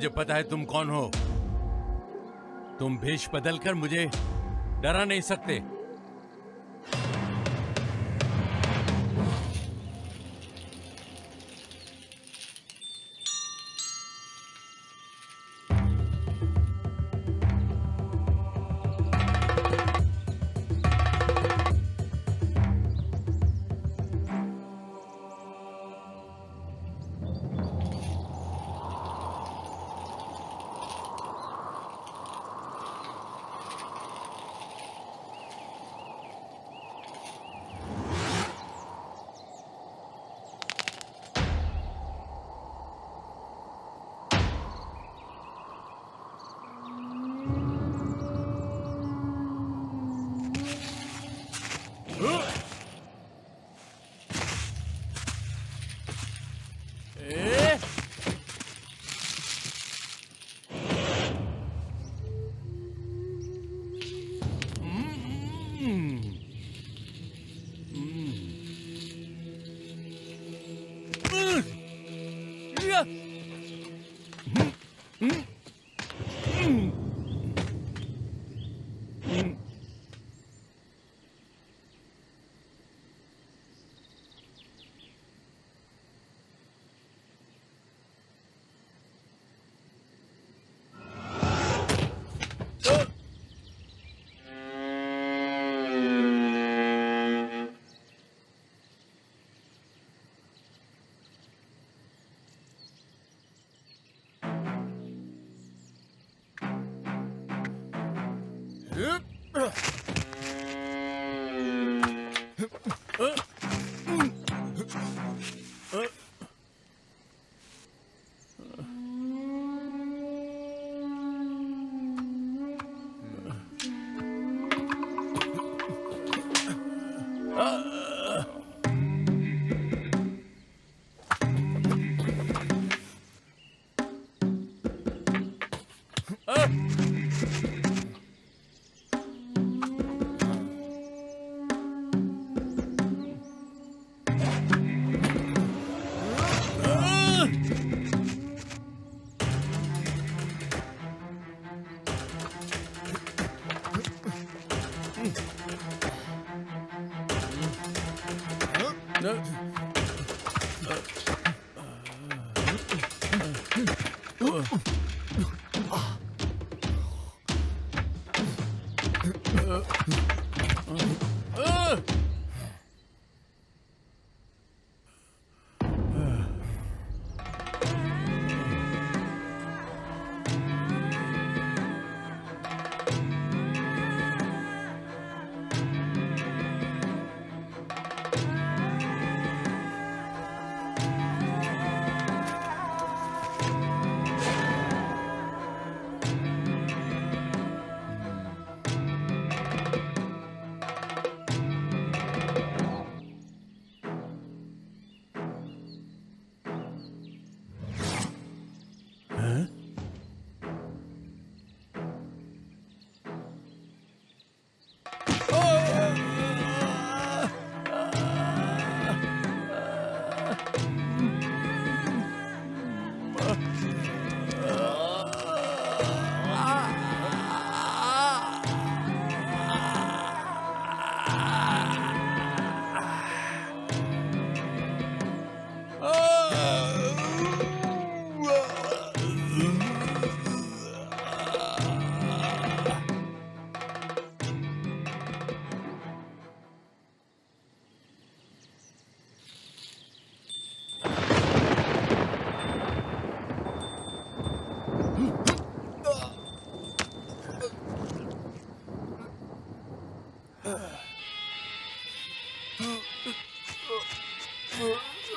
मुझे पता है तुम कौन हो। तुम भेष बदलकर मुझे डरा नहीं सकते।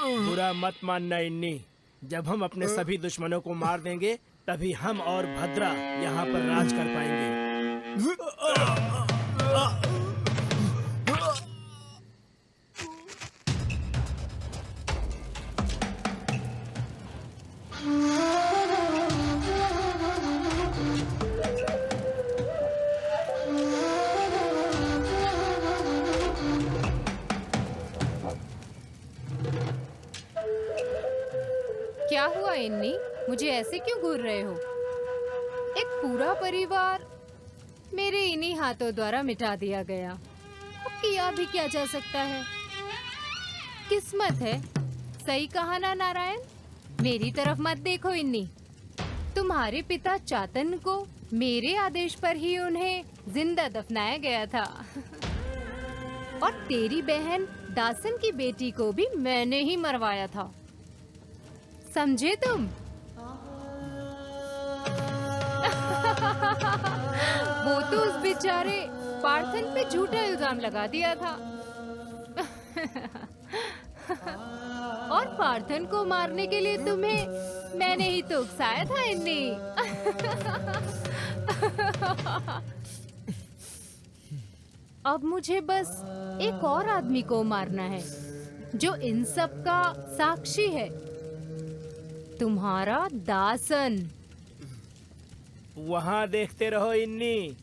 बुरा मत मानना इन्नी। जब हम अपने सभी दुश्मनों को मार देंगे तभी हम और भद्रा यहाँ पर राज कर पाएंगे। क्या हुआ इन्नी? मुझे ऐसे क्यों घूर रहे हो? एक पूरा परिवार मेरे इन्हीं हाथों द्वारा मिटा दिया गया। अब किया भी क्या जा सकता है? किस्मत है। सही कहा ना नारायण? मेरी तरफ मत देखो इन्हीं। तुम्हारे पिता चातन को मेरे आदेश पर ही उन्हें जिंदा दफनाया गया था। और तेरी बहन दासन की बेटी को भी मैंने ही मरवाया था। समझे तुम? वो तो उस बेचारे पार्थन पे झूठा इल्जाम लगा दिया था। और पार्थन को मारने के लिए तुम्हें मैंने ही तो उकसाया था इन्नी। अब मुझे बस एक और आदमी को मारना है जो इन सब का साक्षी है। तुम्हारा दासन। वहाँ देखते रहो इन्नी।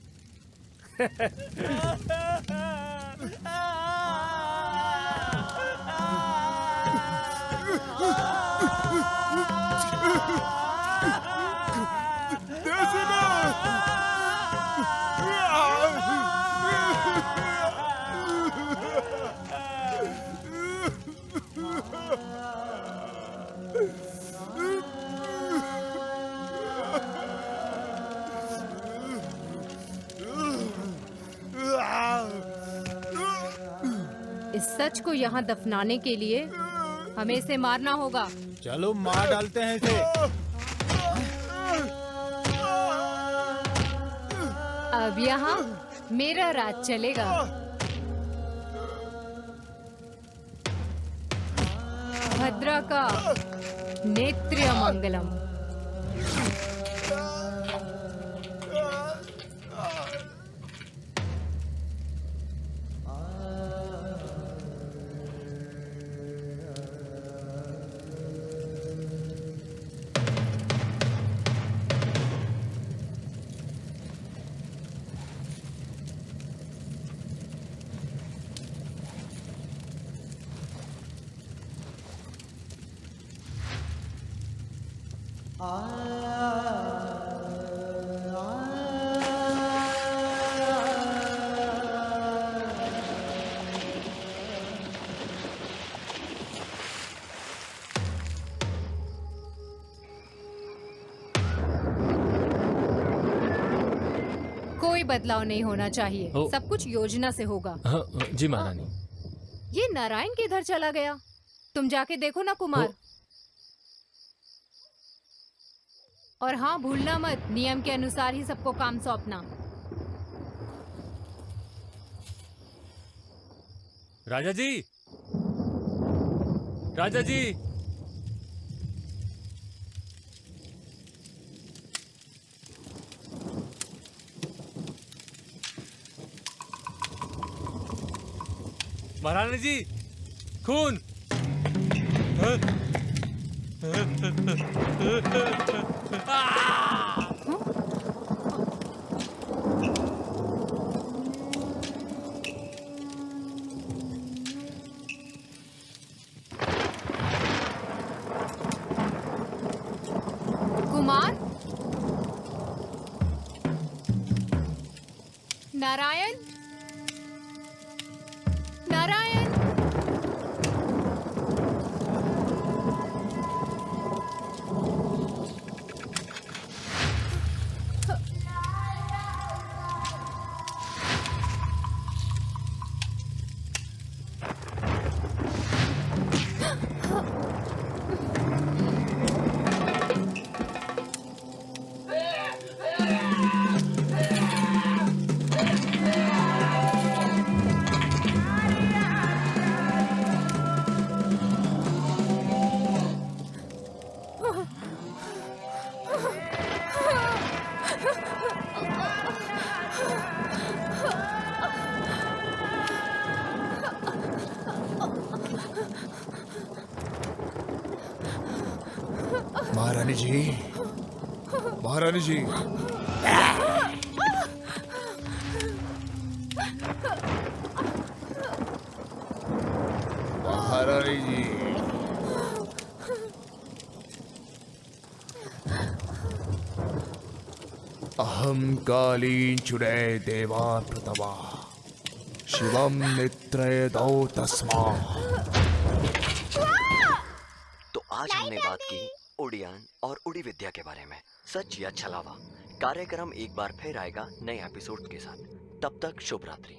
इस सच को यहाँ दफनाने के लिए हमें इसे मारना होगा। चलो मार डालते हैं इसे। अब यहाँ मेरा राज चलेगा। भद्रा का नेत्र्य मंगलम। कोई बदलाव नहीं होना चाहिए। सब कुछ योजना से होगा। हाँ, जी महारानी। ये नारायण किधर चला गया? तुम जाके देखो ना कुमार। और हाँ, भूलना मत, नियम के अनुसार ही सबको काम सौंपना। राजा जी, राजा जी। महारानी जी, खून। कुमार, नारायण, नारायण। महारानी जी, महारानी जी। महारानी जी। अहम कालीन चुड़ै देवा प्रतमा शिवम नित्रय दौ तस्मा। तो आज हमने बात की उड़ियान और उड़ी विद्या के बारे में। सच या छलावा कार्यक्रम एक बार फिर आएगा नए एपिसोड के साथ। तब तक शुभ रात्रि।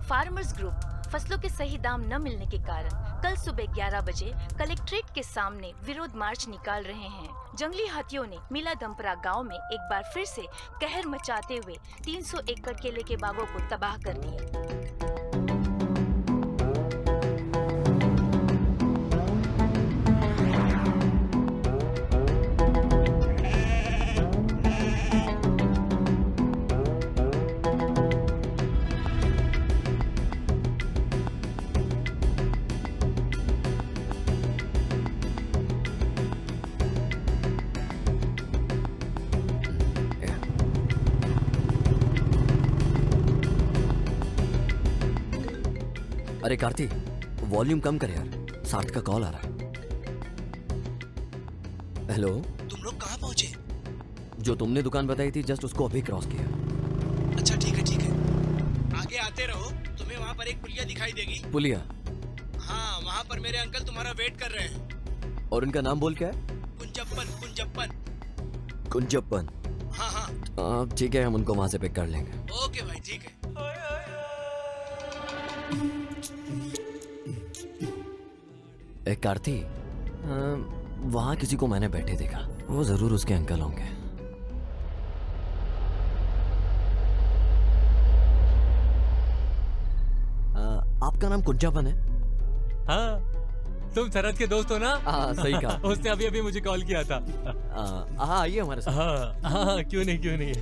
फार्मर्स ग्रुप फसलों के सही दाम न मिलने के कारण कल सुबह 11 बजे कलेक्ट्रेट के सामने विरोध मार्च निकाल रहे हैं। जंगली हाथियों ने मिला दमपरा गांव में एक बार फिर से कहर मचाते हुए 300 एकड़ केले के बागों को तबाह कर दिया। अरे कार्ती, वॉल्यूम कम कर यार, सार्थ का कॉल आ रहा है। हेलो, तुम लोग कहाँ पहुँचे? जो तुमने दुकान बताई थी जस्ट उसको अभी क्रॉस किया। अच्छा ठीक है ठीक है, आगे आते रहो, तुम्हें वहाँ पर एक पुलिया दिखाई देगी। पुलिया? हाँ, वहाँ पर मेरे अंकल तुम्हारा वेट कर रहे हैं। और उनका नाम बोल क्या है? कुंजप्पन। कुंजप्पन। कुंजप्पन? हाँ हाँ ठीक है, हम उनको वहाँ से पिक कर लेंगे। ओके भाई ठीक है। एक कार्ती, वहाँ किसी को मैंने बैठे देखा, वो जरूर उसके अंकल होंगे। आपका नाम कुंजापन है? हाँ, तुम शरद के दोस्त हो ना? हाँ, सही कहा। उसने अभी अभी मुझे कॉल किया था। हाँ, आइए हमारे साथ। हाँ हाँ, क्यों नहीं क्यों नहीं।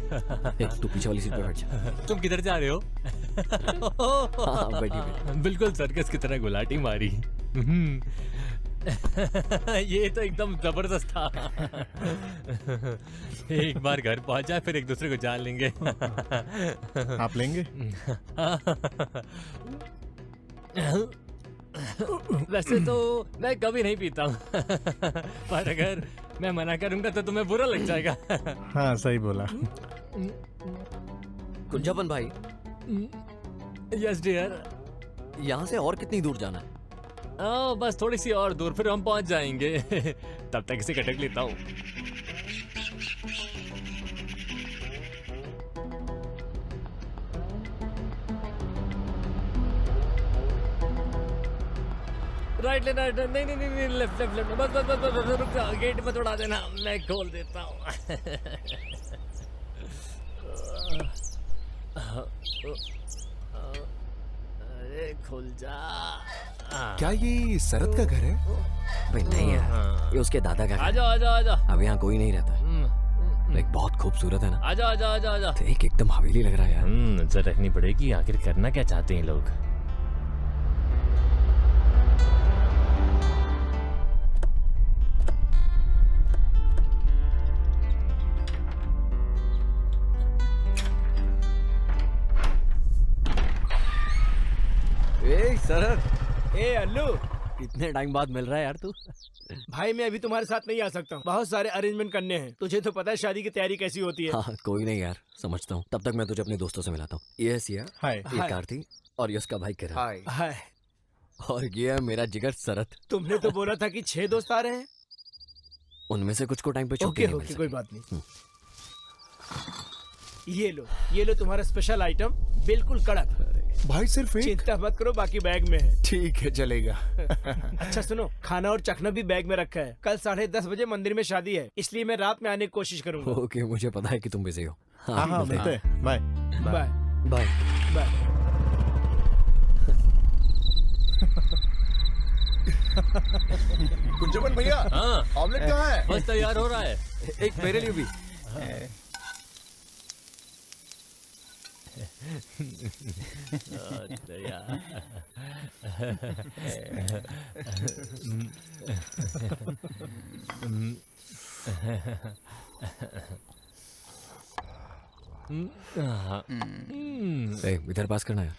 तू पीछे वाली सीट पर बैठ जा। तुम किधर जा रहे हो? हाँ, बैठिए। बिल्कुल सर्कस की तरह गुलाटी मारी। ये तो एकदम जबरदस्त था। एक बार घर पहुंच जाए फिर एक दूसरे को जान लेंगे। आप लेंगे? वैसे तो मैं कभी नहीं पीता हूँ, पर अगर मैं मना करूंगा तो तुम्हें बुरा लग जाएगा। हाँ सही बोला। कुंजापन भाई। Yes dear. यहाँ से और कितनी दूर जाना है? बस थोड़ी सी और दूर, फिर हम पहुंच जाएंगे। तब तक इसे कटक लेता हूँ। राइट ले राइट, नहीं नहीं नहीं लेफ्ट लेफ्ट लेफ्ट, बस बस बस बस रुक जाओ, गेट में थोड़ा देना, मैं खोल देता हूँ। अरे खुल जा। क्या ये शरद का घर है? भाई नहीं है, ये उसके दादा का घर है। आजा आजा आजा। अब यहाँ कोई नहीं रहता। एक बहुत खूबसूरत है ना? आजा आजा आजा आजा। देख एकदम हवेली लग रहा है यार। नजर रखनी पड़ेगी, आखिर करना क्या चाहते हैं लोग। शरद। अल्लू, कितने टाइम बाद मिल रहा है यार तू? भाई मैं अभी तुम्हारे साथ नहीं आ सकता हूँ, बहुत सारे अरेंजमेंट करने हैं। तुझे तो पता है शादी की तैयारी कैसी होती है। हाँ, कोई नहीं यार, समझता हूँ। तब तक मैं तुझे अपने दोस्तों से मिलाता हूँ। ये है सिया, हाय। ये कार्ती और ये उसका भाई किरण। हाय। हाय। और ये है मेरा जिगर शरद। तुमने तो बोला था कि 6 दोस्त आ रहे हैं। उनमें से कुछ को टाइम पे छुट्टी ओके नहीं मिल ओके, सकी। कोई बात नहीं। ये लो तुम्हारा स्पेशल आइटम, बिल्कुल कड़क। भाई सिर्फ एक? चिंता मत करो, बाकी बैग में है। ठीक है, चलेगा। अच्छा सुनो, खाना और चखना भी बैग में रखा है। कल 10:30 बजे मंदिर में शादी है, इसलिए मैं रात में आने की कोशिश करूंगा। ओके, मुझे पता है कि तुम बिजी हो। हाँ हाँ, मिलते मिलते हैं। Bye. Bye bye. Bye. Kunjappan भैया, हाँ, ऑमलेट कहाँ है? बस तैयार हो रहा है। एक मेरे लिए भी। इधर पास करना यार।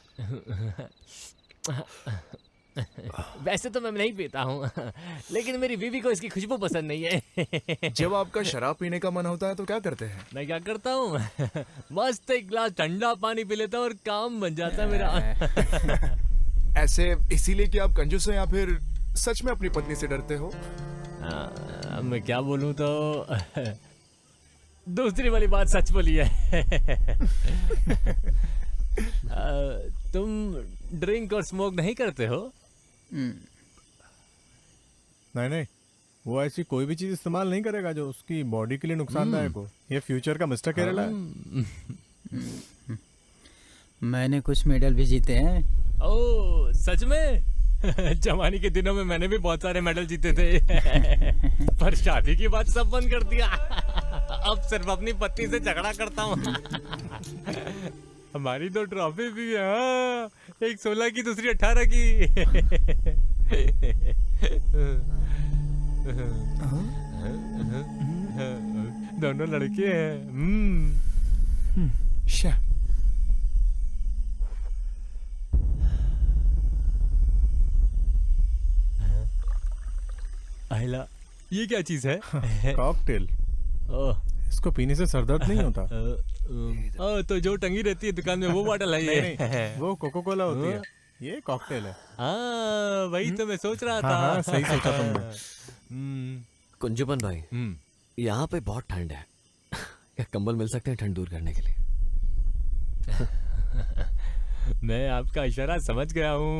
वैसे तो मैं नहीं पीता हूँ, लेकिन मेरी बीवी को इसकी खुशबू पसंद नहीं है। जब आपका शराब पीने का मन होता है तो क्या करते हैं? मैं क्या करता हूँ, मस्त एक गिलास ठंडा पानी पी लेता हूँ और काम बन जाता है मेरा। ऐसे इसीलिए कि आप कंजूस हो या फिर सच में अपनी पत्नी से डरते हो? मैं क्या बोलूँ तो दूसरी वाली बात सच बोली है। तुम ड्रिंक और स्मोक नहीं करते हो? नहीं नहीं, वो ऐसी कोई भी चीज इस्तेमाल नहीं करेगा जो उसकी बॉडी के लिए नुकसानदायक हो। ये फ्यूचर का मिस्टर केरला है। मैंने कुछ मेडल भी जीते हैं। ओह सच में? जवानी के दिनों में मैंने भी बहुत सारे मेडल जीते थे। पर शादी की बात सब बंद कर दिया। अब सिर्फ अपनी पत्नी से झगड़ा करता हूँ। हमारी 2 ट्रॉफी भी है, हाँ। एक 16 की, दूसरी 18 की। दोनों लड़के हैं। आइला, ये क्या चीज है? कॉकटेल। इसको पीने से सर दर्द नहीं होता। तो जो टंगी रहती है दुकान में वो बॉटल है ये? नहीं, वो कोको कोला होती है, ये कॉकटेल है। वही तो मैं सोच रहा था। हाँ, सही सोचा तुमने। कुंजबन भाई, यहाँ पे बहुत ठंड है, क्या कंबल मिल सकते हैं ठंड दूर करने के लिए? मैं आपका इशारा समझ गया हूँ।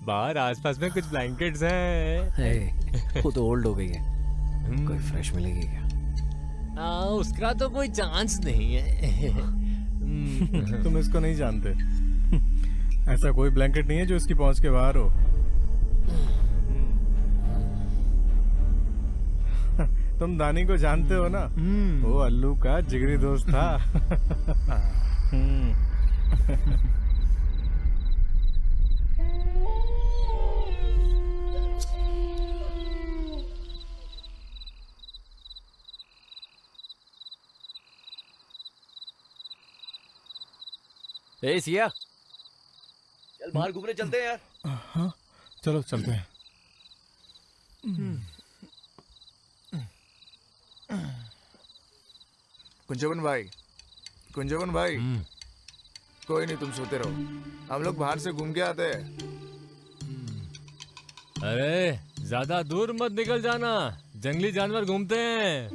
बाहर आसपास में कुछ ब्लैंकेट्स हैं। वो तो ओल्ड हो गई है, कोई फ्रेश मिलेगी क्या? उसका तो कोई चांस नहीं है। तुम इसको नहीं जानते। ऐसा कोई ब्लैंकेट नहीं है जो इसकी पहुंच के बाहर हो। तुम दानी को जानते हो ना? वो अल्लू का जिगरी दोस्त था। ए सिया, चल बाहर घूमने चलते हैं यार। हाँ, चलो चलते हैं। कुंजवन भाई, कुंजवन भाई, कोई नहीं, तुम सोते रहो, हम लोग बाहर से घूम के आते हैं। अरे ज्यादा दूर मत निकल जाना, जंगली जानवर घूमते हैं।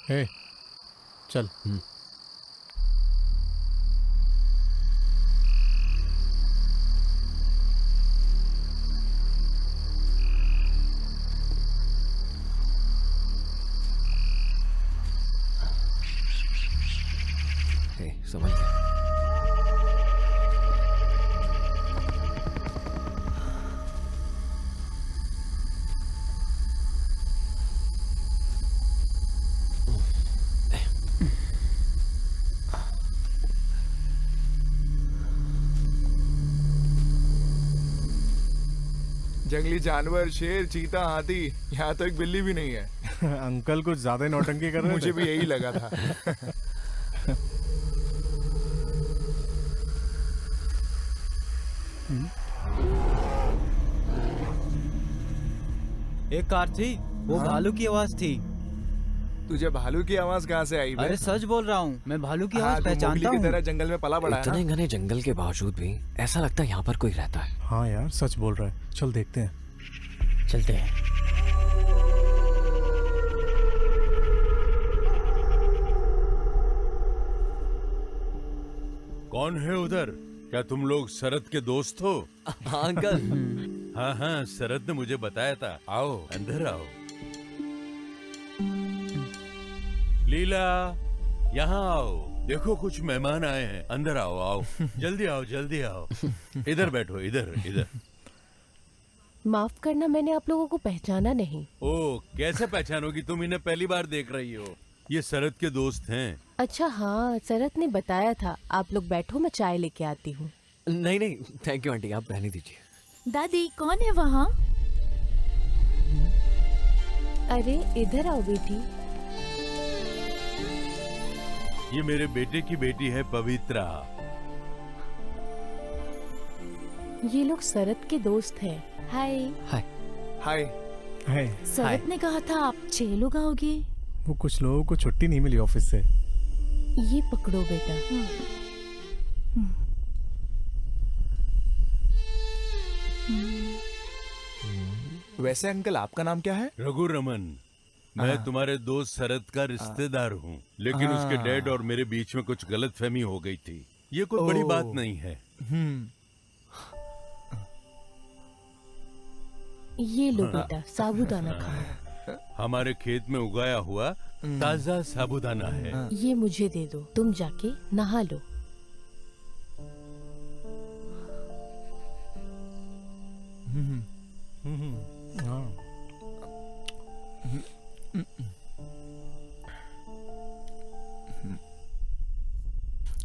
हे, चल। समझ गया। जंगली जानवर, शेर, चीता, हाथी, यहाँ तो एक बिल्ली भी नहीं है। अंकल कुछ ज्यादा नौटंकी कर रहे थे। मुझे भी यही लगा था। एक कार थी, वो भालू की आवाज थी। तुझे भालू की आवाज कहाँ से आई? अरे सच बोल रहा हूँ, मैं भालू की आवाज तू पहचानता मोगली की हूँ। तरह जंगल में पला बड़ा है इतने ना? घने जंगल के बावजूद भी ऐसा लगता है यहाँ पर कोई रहता है। हाँ यार, सच बोल रहा है। चल देखते हैं। चलते हैं। कौन है उधर? क्या तुम लोग शरद के दोस्त हो? हाँ अंकल। हाँ हाँ, शरद ने मुझे बताया था। आओ अंदर आओ। लीला, यहाँ आओ। देखो कुछ मेहमान आए हैं। अंदर आओ, आओ जल्दी आओ, जल्दी आओ। इधर बैठो, इधर इधर। माफ करना, मैंने आप लोगों को पहचाना नहीं। ओ, कैसे पहचानोगी? तुम इन्हें पहली बार देख रही हो। ये शरद के दोस्त हैं। अच्छा हाँ, शरत ने बताया था। आप लोग बैठो, मैं चाय लेके आती हूँ। नहीं नहीं, थैंक यू आंटी, आप रहने दीजिए। दादी कौन है वहाँ? अरे इधर आओ बेटी। ये मेरे बेटे की बेटी है पवित्रा। ये लोग शरत के दोस्त हैं। हाय। हाय। हाय। हाय। शरत ने कहा था आप 6 लोग आओगे। वो कुछ लोगों को छुट्टी नहीं मिली ऑफिस से। ये पकड़ो बेटा। वैसे अंकल आपका नाम क्या है? रघु रमन। मैं तुम्हारे दोस्त शरद का रिश्तेदार हूँ, लेकिन उसके डैड और मेरे बीच में कुछ गलतफहमी हो गई थी। ये कोई बड़ी बात नहीं है। ये लो बेटा, साबूदाना खाओ। हमारे खेत में उगाया हुआ ताजा साबूदाना है। ये मुझे दे दो, तुम जाके नहा लो।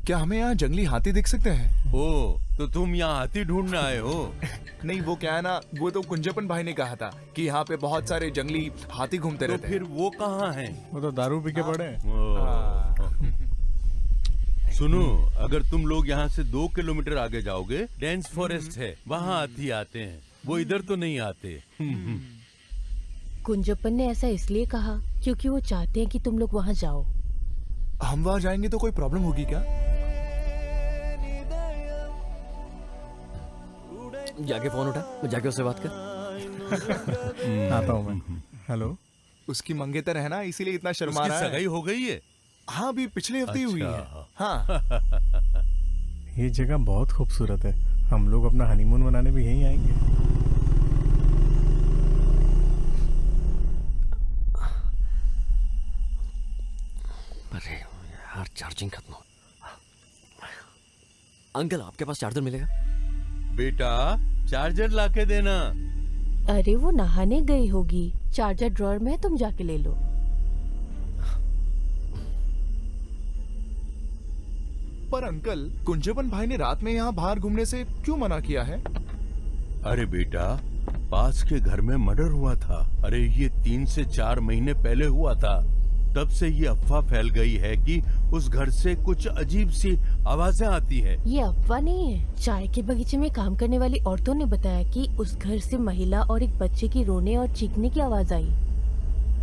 क्या हमें यहाँ जंगली हाथी दिख सकते हैं? ओ, तो तुम यहाँ हाथी ढूंढने आए हो? नहीं, वो क्या है ना, वो तो कुंजपन भाई ने कहा था कि यहाँ पे बहुत सारे जंगली हाथी घूमते तो रहते फिर वो कहाँ हैं? वो तो दारू पी के पड़े। सुनो, अगर तुम लोग यहाँ से 2 किलोमीटर आगे जाओगे, डेंस फॉरेस्ट है, वहाँ हाथी आते हैं। वो इधर तो नहीं आते। कुंजपन ने ऐसा इसलिए कहा क्योंकि वो चाहते हैं कि तुम लोग वहाँ जाओ। हम वहाँ जाएंगे तो कोई प्रॉब्लम होगी क्या? जाके फोन उठा, जाके उससे बात कर। आता हूँ मैं। हेलो। उसकी मंगेतर है ना, इसीलिए इतना शर्मा उसकी रहा है। सगाई हो गई है? हाँ, अभी पिछले हफ्ते ही हुई है। अच्छा। हाँ। ये जगह बहुत खूबसूरत है। हम लोग अपना हनीमून मनाने भी यहीं आएंगे। अरे यार, चार्जिंग खत्म हो। अंकल, आपके पास चार्जर मिलेगा? बेटा, चार्जर लाके देना। अरे वो नहाने गई होगी, चार्जर ड्रॉअर में है, तुम जाके ले लो। पर अंकल, कुंजपन भाई ने रात में यहाँ बाहर घूमने से क्यों मना किया है? अरे बेटा, पास के घर में मर्डर हुआ था। अरे ये 3 से 4 महीने पहले हुआ था। तब से ये अफवाह फैल गई है कि उस घर से कुछ अजीब सी आवाजें आती है। ये अफवाह नहीं है। चाय के बगीचे में काम करने वाली औरतों ने बताया कि उस घर से महिला और एक बच्चे की रोने और चीखने की आवाज आई।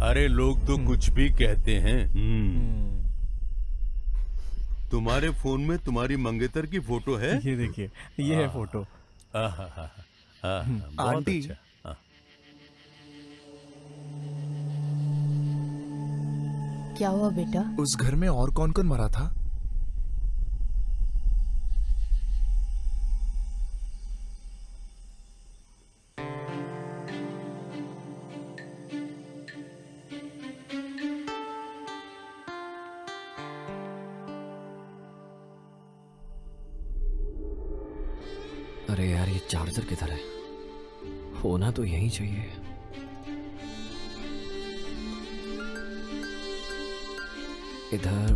अरे लोग तो कुछ भी कहते हैं। तुम्हारे फोन में तुम्हारी मंगेतर की फोटो है? ये देखिए, ये है फोटो। आंटी, अच्छा। क्या हुआ बेटा? उस घर में और कौन कौन मरा था? अरे यार, ये चार्जर किधर है? होना तो यहीं चाहिए। इधर।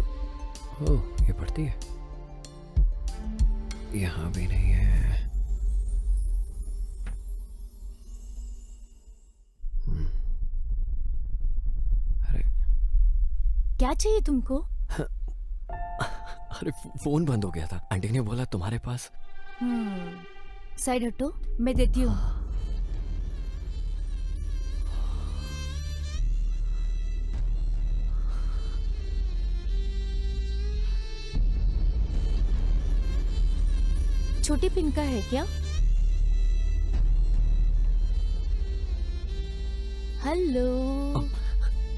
ओह, ये पड़ती है। यहाँ भी नहीं है। अरे क्या चाहिए तुमको? अरे फोन बंद हो गया था। आंटी ने बोला तुम्हारे पास। साइड हटो, मैं देती हूँ। छोटी पिन का है क्या? हेलो,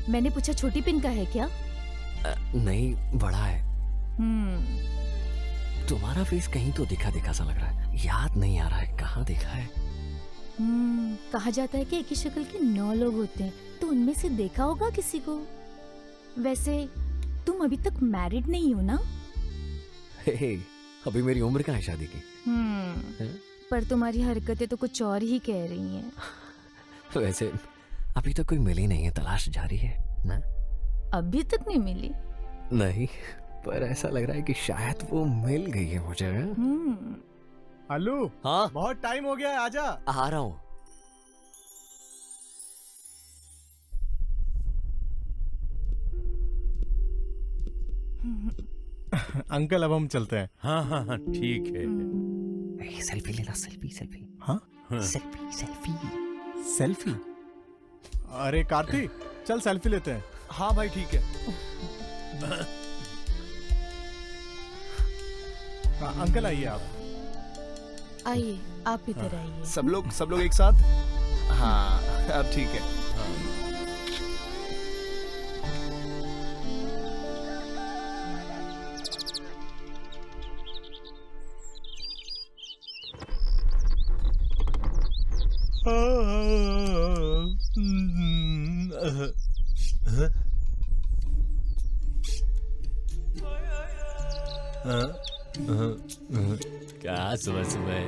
मैंने पूछा छोटी पिन का है क्या? नहीं, बड़ा है। तुम्हारा फेस कहीं तो दिखा दिखा सा लग रहा है। याद नहीं आ रहा है, कहाँ देखा है? कहा जाता है कि एक ही शक्ल के 9 लोग होते हैं, तो उनमें से देखा होगा किसी को। वैसे तुम अभी तक मैरिड नहीं हो ना? हे, अभी मेरी उम्र कहाँ है शादी की? पर तुम्हारी हरकतें तो कुछ और ही कह रही हैं। वैसे अभी तक कोई मिली नहीं है, तलाश जारी है ना? अभी तक नहीं मिली? नहीं। पर ऐसा लग रहा है कि शायद वो मिल गई है मुझे। आलू, हाँ बहुत टाइम हो गया है, आजा। आ रहा हूँ। अंकल अब हम चलते हैं। हाँ हाँ हाँ ठीक है। सेल्फी लेना, सेल्फी सेल्फी। हाँ सेल्फी सेल्फी सेल्फी। अरे कार्ती, चल सेल्फी लेते हैं। हाँ भाई ठीक है। अंकल आइए आप। आइए, आप इधर आइए। सब लोग एक साथ। हाँ अब ठीक है। क्या सुबह सुबह।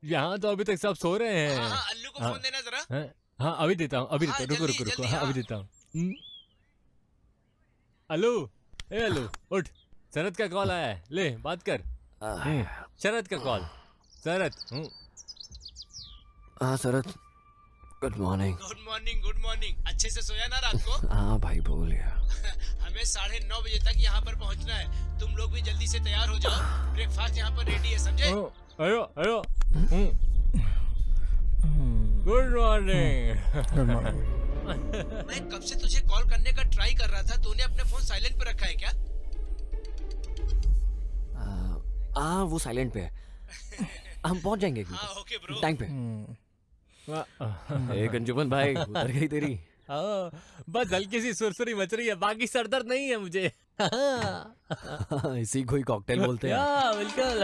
यहाँ तो अभी तक सब सो रहे हैं। हाँ, अल्लू को फोन देना जरा। हाँ अभी देता हूँ, अभी देता हूँ। रुको। हाँ अभी देता हूँ। अल्लू, ए अल्लू उठ, शरद का कॉल आया है, ले बात कर। शरद का कॉल। शरद। हाँ शरद, गुड मॉर्निंग। Good morning. अच्छे से सोया ना रात को? हाँ भाई बोल गया। हमें 9:30 बजे तक यहाँ पर पहुँचना है। तुम लोग भी जल्दी से तैयार हो जाओ। ब्रेकफास्ट यहाँ पर रेडी है, समझे? आयो। Good morning. मैं कब से तुझे कॉल करने का ट्राई कर रहा था, तूने अपने फोन साइलेंट पे रखा है क्या? वो साइलेंट पे है। हम पहुंच जाएंगे हाँ, ओके ब्रो। टाइम पे। गंजूमन भाई, उतर गई तेरी। बस हल्की सी सुरसुरी मच रही है, बाकी सरदर्द नहीं है मुझे। इसी को ही कॉकटेल बोलते हैं। बिल्कुल।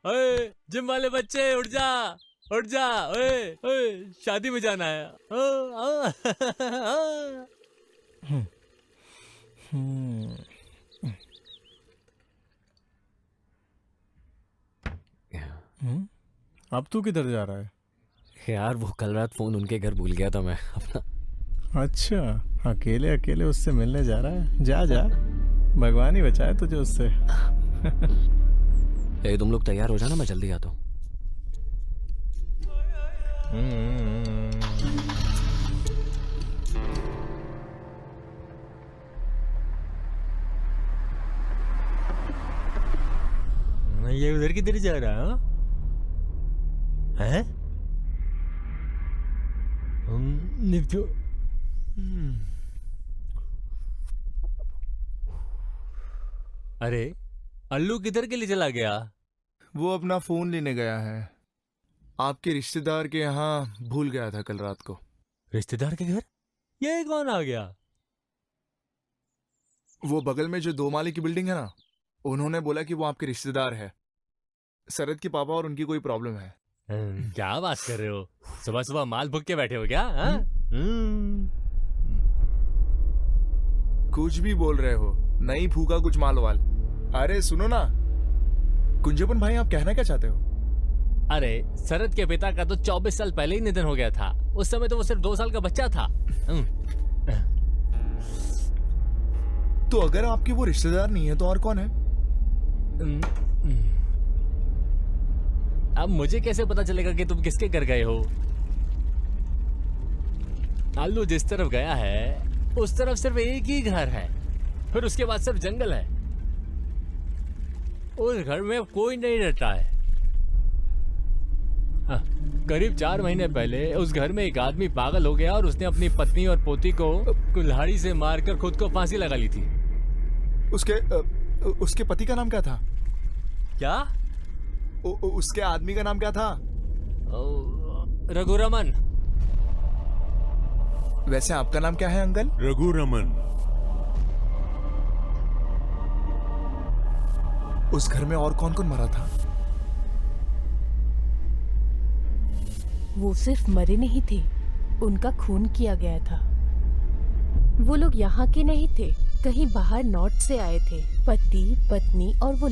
ओए जिम वाले बच्चे उठ जा। ओए शादी में जाना है। अब तू किधर जा रहा है? यार वो कल रात फोन उनके घर भूल गया था मैं अपना। अच्छा, अकेले उससे मिलने जा रहा है? जा, भगवान ही बचाए तुझे उससे। तुम लोग तैयार हो जाना, मैं जल्दी आता हूँ। ये उधर किधर जा रहा है? निपटो। अरे अल्लू किधर के लिए चला गया? वो अपना फोन लेने गया है। आपके रिश्तेदार के यहाँ भूल गया था कल रात को। रिश्तेदार के घर? ये कौन आ गया? वो बगल में जो 2 माले की बिल्डिंग है ना, उन्होंने बोला कि वो आपके रिश्तेदार है। शरद के पापा और उनकी कोई प्रॉब्लम है। क्या बात कर रहे हो? सुबह सुबह माल भुग के बैठे हो क्या? कुछ भी बोल रहे हो, नहीं फूका कुछ माल वाल। अरे सुनो ना कुंजपन भाई, आप कहना क्या चाहते हो? अरे शरद के पिता का तो 24 साल पहले ही निधन हो गया था। उस समय तो वो सिर्फ 2 साल का बच्चा था। तो अगर आपके वो रिश्तेदार नहीं है तो और कौन है? अब मुझे कैसे पता चलेगा कि तुम किसके घर गए हो? आलू जिस तरफ गया है उस तरफ सिर्फ एक ही घर है, फिर उसके बाद सिर्फ जंगल है। उस घर में कोई नहीं रहता है। करीब 4 महीने पहले उस घर में एक आदमी पागल हो गया और उसने अपनी पत्नी और पोती को कुल्हाड़ी से मारकर खुद को फांसी लगा ली थी। उसके पति का नाम क्या था? क्या? उसके आदमी का नाम क्या था? रघुरमन। वैसे आपका नाम क्या है अंकल? रघुरमन। उस घर में और कौन कौन मरा था? वो सिर्फ मरे नहीं थे, उनका खून किया गया था। वो लोग यहाँ के नहीं थे, कहीं बाहर नॉर्थ से आए थे। पति, पत्नी और वो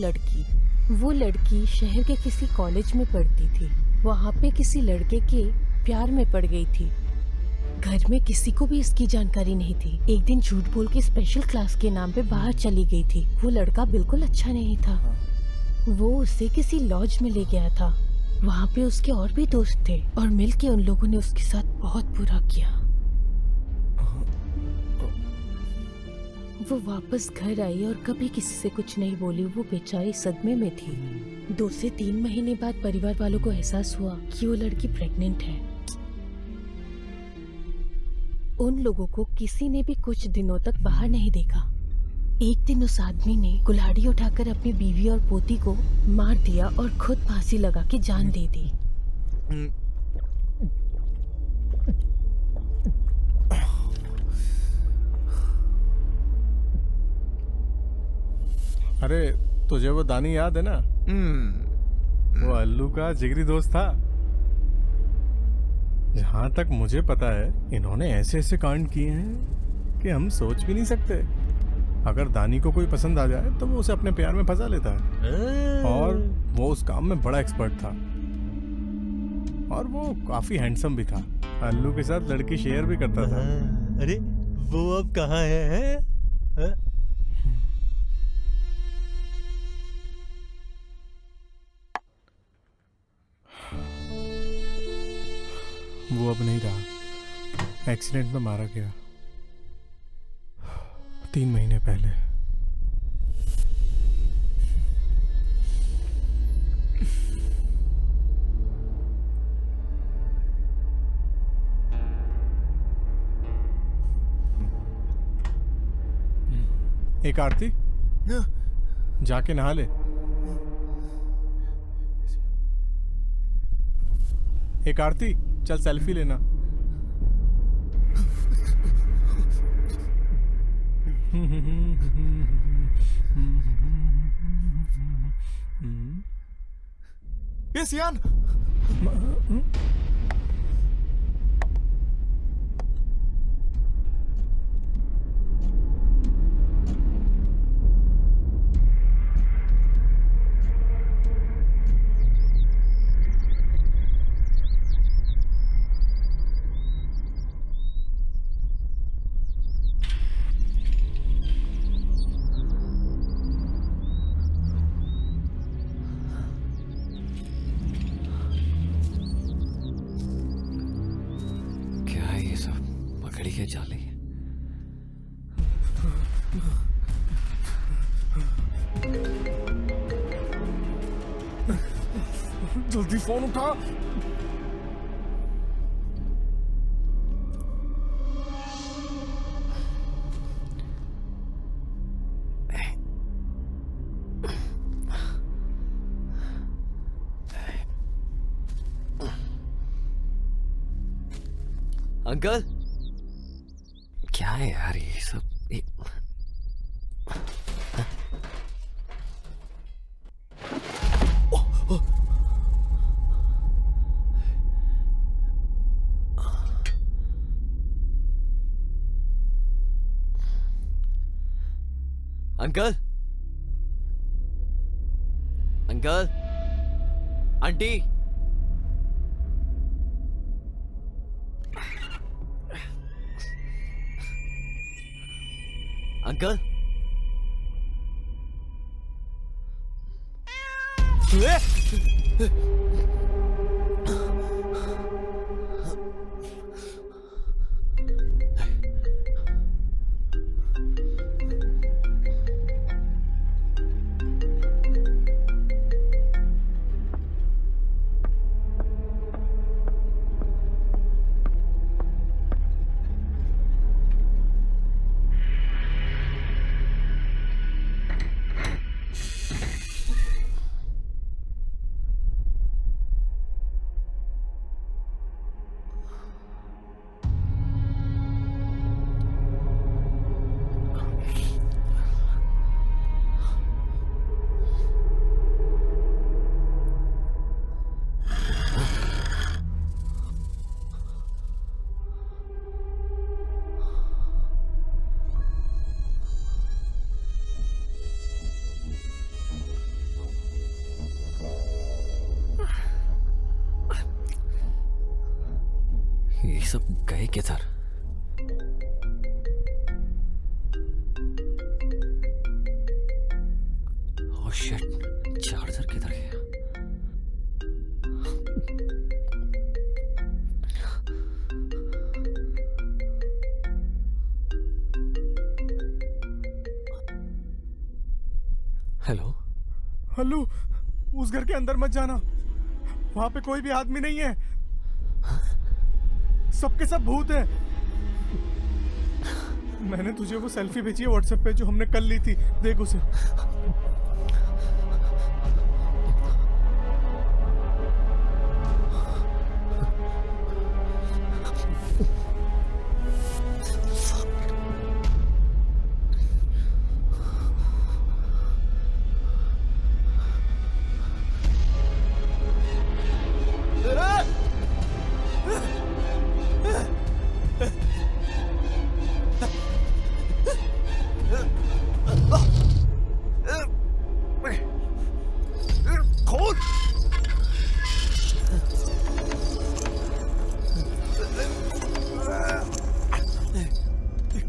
लड़की शहर के किसी कॉलेज में पढ़ती थी। वहाँ पे किसी लड़के के प्यार में पड़ गई थी। घर में किसी को भी इसकी जानकारी नहीं थी। एक दिन झूठ बोल के स्पेशल क्लास के नाम पे बाहर चली गई थी। वो लड़का बिल्कुल अच्छा नहीं था। वो उसे किसी लॉज में ले गया था। वहाँ पे उसके और भी दोस्त थे और मिलके उन लोगों ने उसके साथ बहुत बुरा किया। वो वापस घर आई और कभी किसी से कुछ नहीं बोली। वो बेचारी सदमे में थी। 2 से 3 महीने बाद परिवार वालों को एहसास हुआ कि वो लड़की प्रेग्नेंट है। उन लोगों को किसी ने भी कुछ दिनों तक बाहर नहीं देखा। एक दिन उस आदमी ने कुल्हाड़ी उठाकर अपनी बीवी और पोती को मार दिया और खुद फांसी लगा के जान दे दी। अरे तुझे वो दानी याद है ना? वो अल्लू का जिगरी दोस्त था। जहाँ तक मुझे पता है इन्होंने ऐसे ऐसे कांड किए हैं कि हम सोच भी नहीं सकते। अगर दानी को कोई पसंद आ जाए तो वो उसे अपने प्यार में फंसा लेता है। और वो उस काम में बड़ा एक्सपर्ट था। और वो काफी हैंडसम भी था। अल्लू के साथ लड़की शेयर भी करता था। अरे वो अब कहाँ है? वो अब नहीं रहा। एक्सीडेंट में मारा गया 3 महीने पहले। एक आरती जाके नहा ले। एक आरती चल सेल्फी लेना। ये सियान जाली। जल्दी फोन उठा। अंकल क्या है यार ये सब? अंकल अंकल आंटी अंकल ये सब गए किधर? ओह शिट, चार्जर किधर गया? हेलो हेलो, उस घर के अंदर मत जाना, वहां पे कोई भी आदमी नहीं है, सबके सब भूत है। मैंने तुझे वो सेल्फी भेजी है व्हाट्सएप पे जो हमने कल ली थी, देख उसे।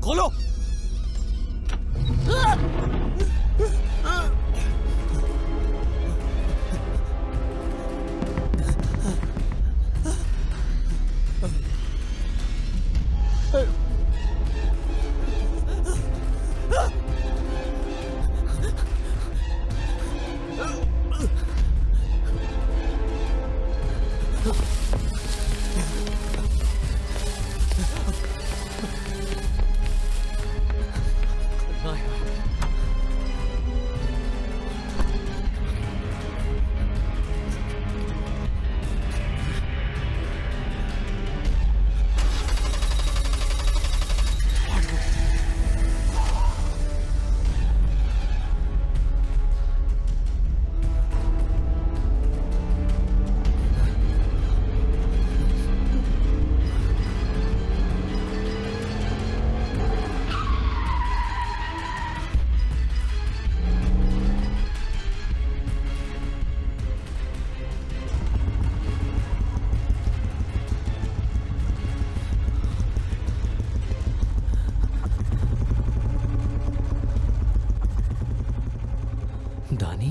खोलो। दानी,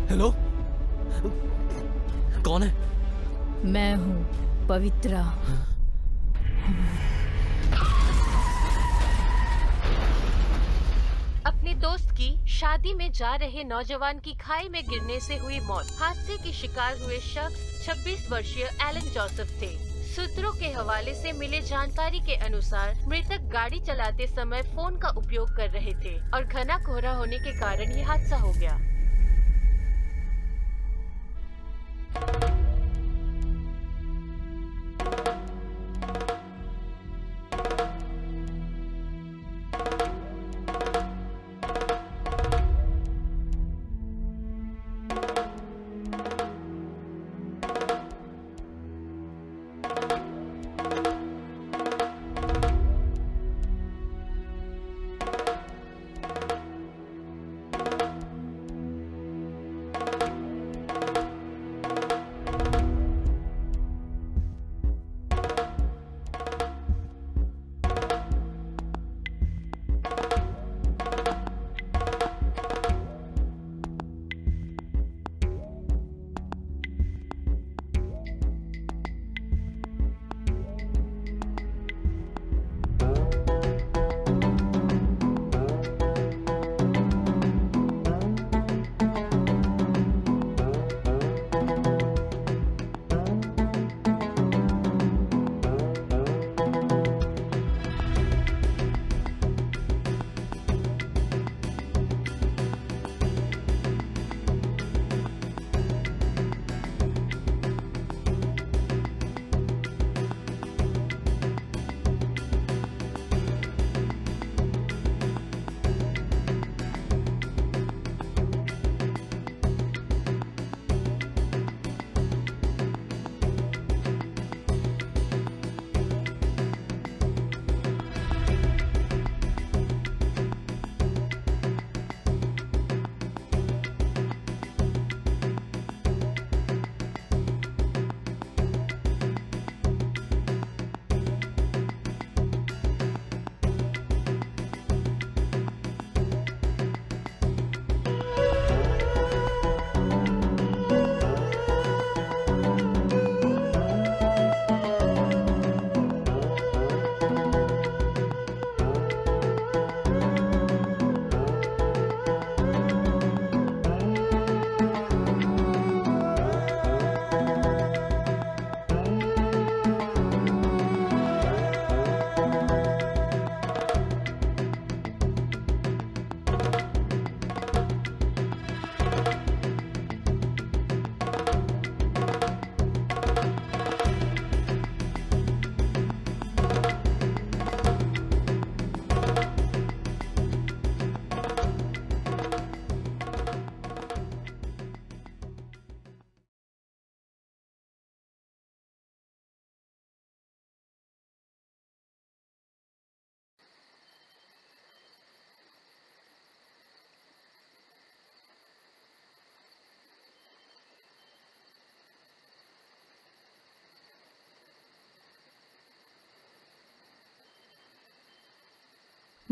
हेलो, कौन है? मैं हूँ पवित्रा। अपने दोस्त की शादी में जा रहे नौजवान की खाई में गिरने से हुई मौत। हादसे की शिकार हुए शख्स 26 वर्षीय एलन जोसेफ थे। सूत्रों के हवाले से मिले जानकारी के अनुसार मृतक गाड़ी चलाते समय फोन का उपयोग कर रहे थे और घना कोहरा होने के कारण ये हादसा हो गया।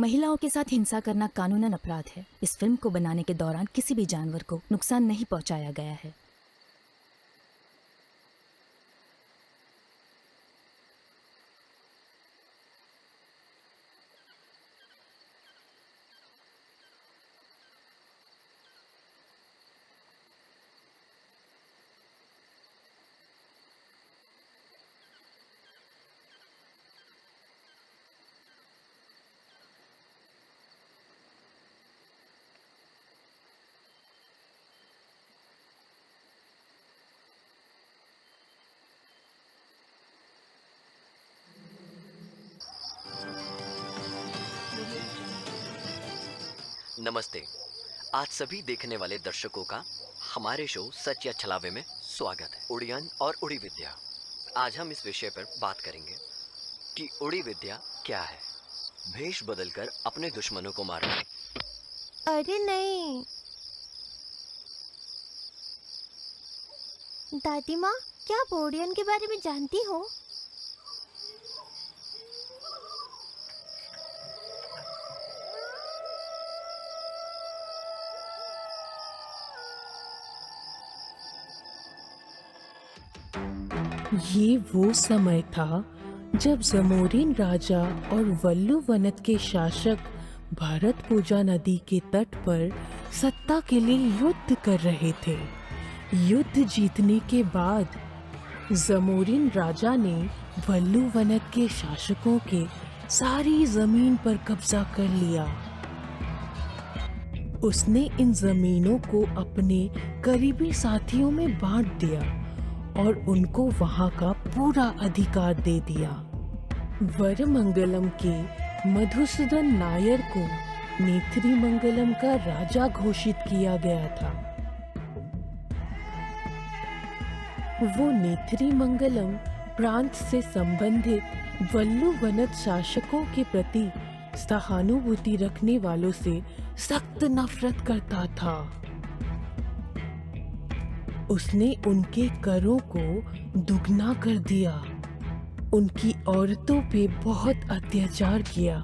महिलाओं के साथ हिंसा करना कानूनन अपराध है। इस फिल्म को बनाने के दौरान किसी भी जानवर को नुकसान नहीं पहुंचाया गया है। नमस्ते। आज सभी देखने वाले दर्शकों का हमारे शो सच या छलावे में स्वागत है। उड़ियन और उड़ी विद्या। आज हम इस विषय पर बात करेंगे कि उड़ी विद्या क्या है। भेष बदलकर अपने दुश्मनों को मारना। अरे नहीं दादी माँ, क्या आप उड़ियन के बारे में जानती हो? ये वो समय था जब जमोरिन राजा और वल्लू वनत के शासक भारत पूजा नदी के तट पर सत्ता के लिए युद्ध कर रहे थे। युद्ध जीतने के बाद जमोरिन राजा ने वल्लू वनत के शासकों के सारी जमीन पर कब्जा कर लिया। उसने इन जमीनों को अपने करीबी साथियों में बांट दिया और उनको वहां का पूरा अधिकार दे दिया। वरमंगलम के मधुसूदन नायर को नेत्रीमंगलम का राजा घोषित किया गया था। वो नेत्रीमंगलम प्रांत से संबंधित वल्लू वनत शासकों के प्रति सहानुभूति रखने वालों से सख्त नफरत करता था। उसने उनके करों को दुगना कर दिया, उनकी औरतों पे बहुत अत्याचार किया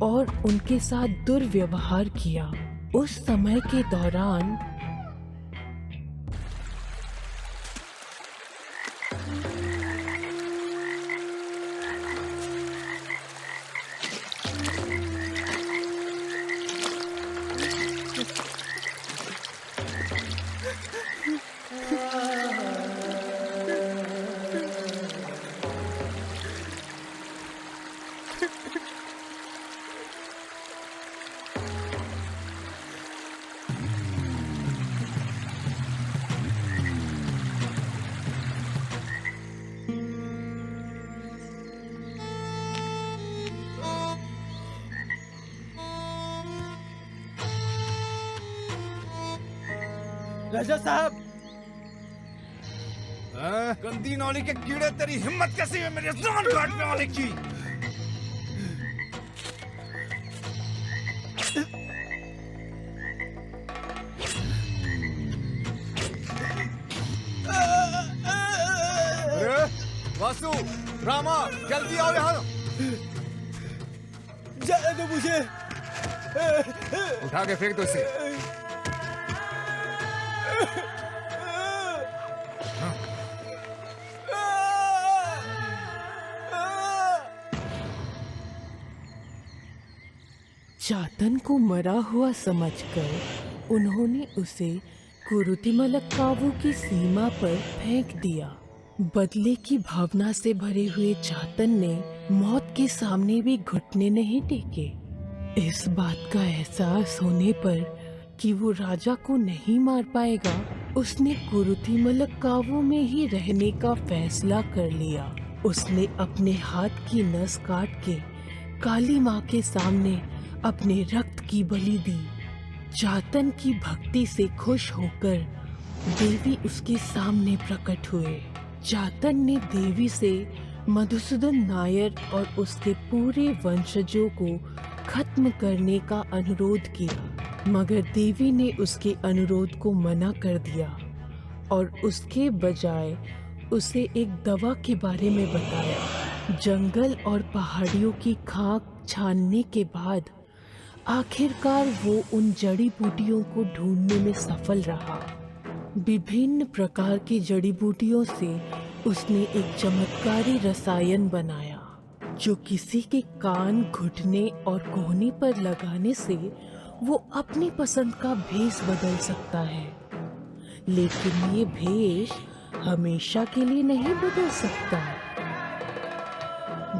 और उनके साथ दुर्व्यवहार किया। उस समय के दौरान राजा साहब, गंदी नौली के कीड़े, तेरी हिम्मत कैसी है मेरे जान काटने वाले की? अरे वासु, रामा, जल्दी आओ यहाँ। जाने दो मुझे। उठा के फेंक दो इसे। चातन को मरा हुआ समझकर उन्होंने उसे कुरुतिमलक्कावु की सीमा पर फेंक दिया। बदले की भावना से भरे हुए चातन ने मौत के सामने भी घुटने नहीं टेके। इस बात का एहसास होने पर कि वो राजा को नहीं मार पाएगा, उसने कुरुतिमलक्कावु में ही रहने का फैसला कर लिया। उसने अपने हाथ की नस काट के काली माँ के सामने अपने रक्त की बलि दी। चातन की भक्ति से खुश होकर देवी उसके सामने प्रकट हुए। चातन ने देवी से मधुसूदन नायर और उसके पूरे वंशजों को खत्म करने का अनुरोध किया, मगर देवी ने उसके अनुरोध को मना कर दिया और उसके बजाय उसे एक दवा के बारे में बताया। जंगल और पहाड़ियों की खाक छानने के बाद आखिरकार वो उन जड़ी बूटियों को ढूंढने में सफल रहा। विभिन्न प्रकार की जड़ी बूटियों से उसने एक चमत्कारी रसायन बनाया जो किसी के कान, घुटने और कोहनी पर लगाने से वो अपनी पसंद का भेष बदल सकता है। लेकिन ये भेष हमेशा के लिए नहीं बदल सकता।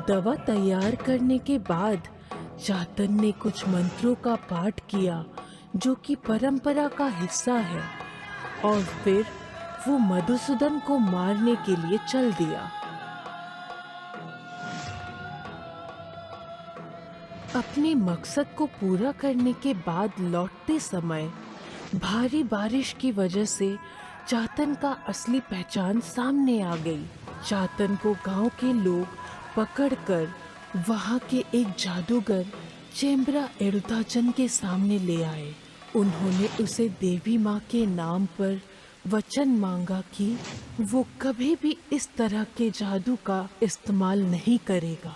दवा तैयार करने के बाद चातन ने कुछ मंत्रों का पाठ किया जो कि परंपरा का हिस्सा है, और फिर वो मधुसूदन को मारने के लिए चल दिया। अपने मकसद को पूरा करने के बाद लौटते समय भारी बारिश की वजह से चातन का असली पहचान सामने आ गई। चातन को गांव के लोग पकड़कर वहां के एक जादूगर चेम्बरा एरुताचन के सामने ले आए। उन्होंने उसे देवी माँ के नाम पर वचन मांगा कि वो कभी भी इस तरह के जादू का इस्तेमाल नहीं करेगा।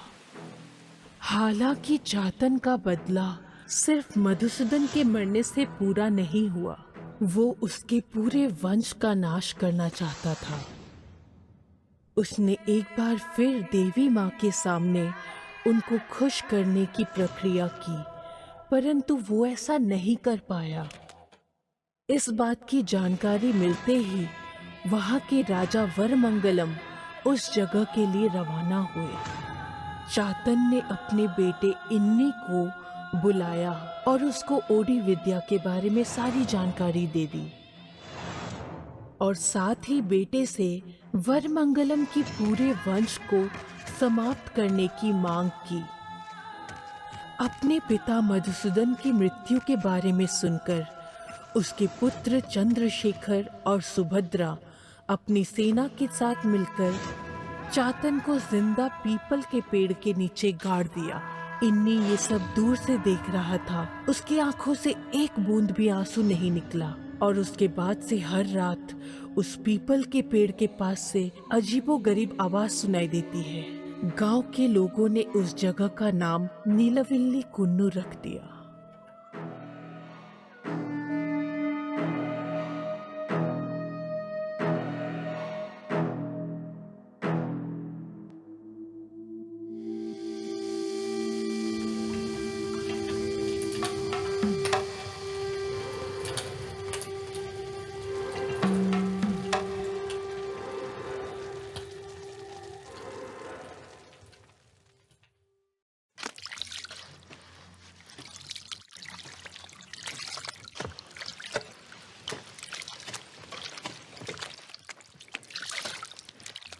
हालांकि चातन का बदला सिर्फ मधुसूदन के मरने से पूरा नहीं हुआ, वो उसके पूरे वंश का नाश करना चाहता था। उसने एक बार फिर देवी माँ के सामने उनको खुश करने की प्रक्रिया की, परंतु वो ऐसा नहीं कर पाया। इस बात की जानकारी मिलते ही वहाँ के राजा वरमंगलम उस जगह के लिए रवाना हुए। चातन ने अपने बेटे इन्नी को बुलाया और उसको ओडी विद्या के बारे में सारी जानकारी दे दी, और साथ ही बेटे से वरमंगलम की पूरे वंश को समाप्त करने की मांग की। अपने पिता मधुसूदन की मृत्यु के बारे में सुनकर उसके पुत्र चंद्रशेखर और सुभद्रा अपनी सेना के साथ मिलकर चातन को जिंदा पीपल के पेड़ के नीचे गाड़ दिया। इन्नी ये सब दूर से देख रहा था। उसकी आंखों से एक बूंद भी आंसू नहीं निकला, और उसके बाद से हर रात उस पीपल के पेड़ के पास से अजीबोगरीब आवाज सुनाई देती है। गांव के लोगों ने उस जगह का नाम नीलविल्ली कुन्नू रख दिया।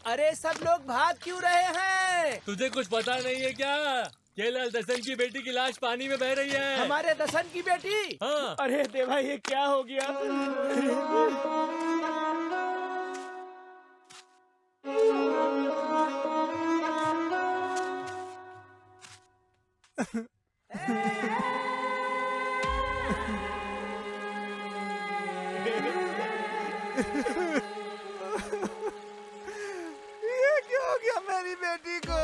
अरे सब लोग भाग क्यों रहे हैं? तुझे कुछ पता नहीं है क्या? केलाल दसन की बेटी की लाश पानी में बह रही है। हमारे दसन की बेटी? हाँ। अरे देवा, ये क्या हो गया? ये क्या हो गया मेरी बेटी को?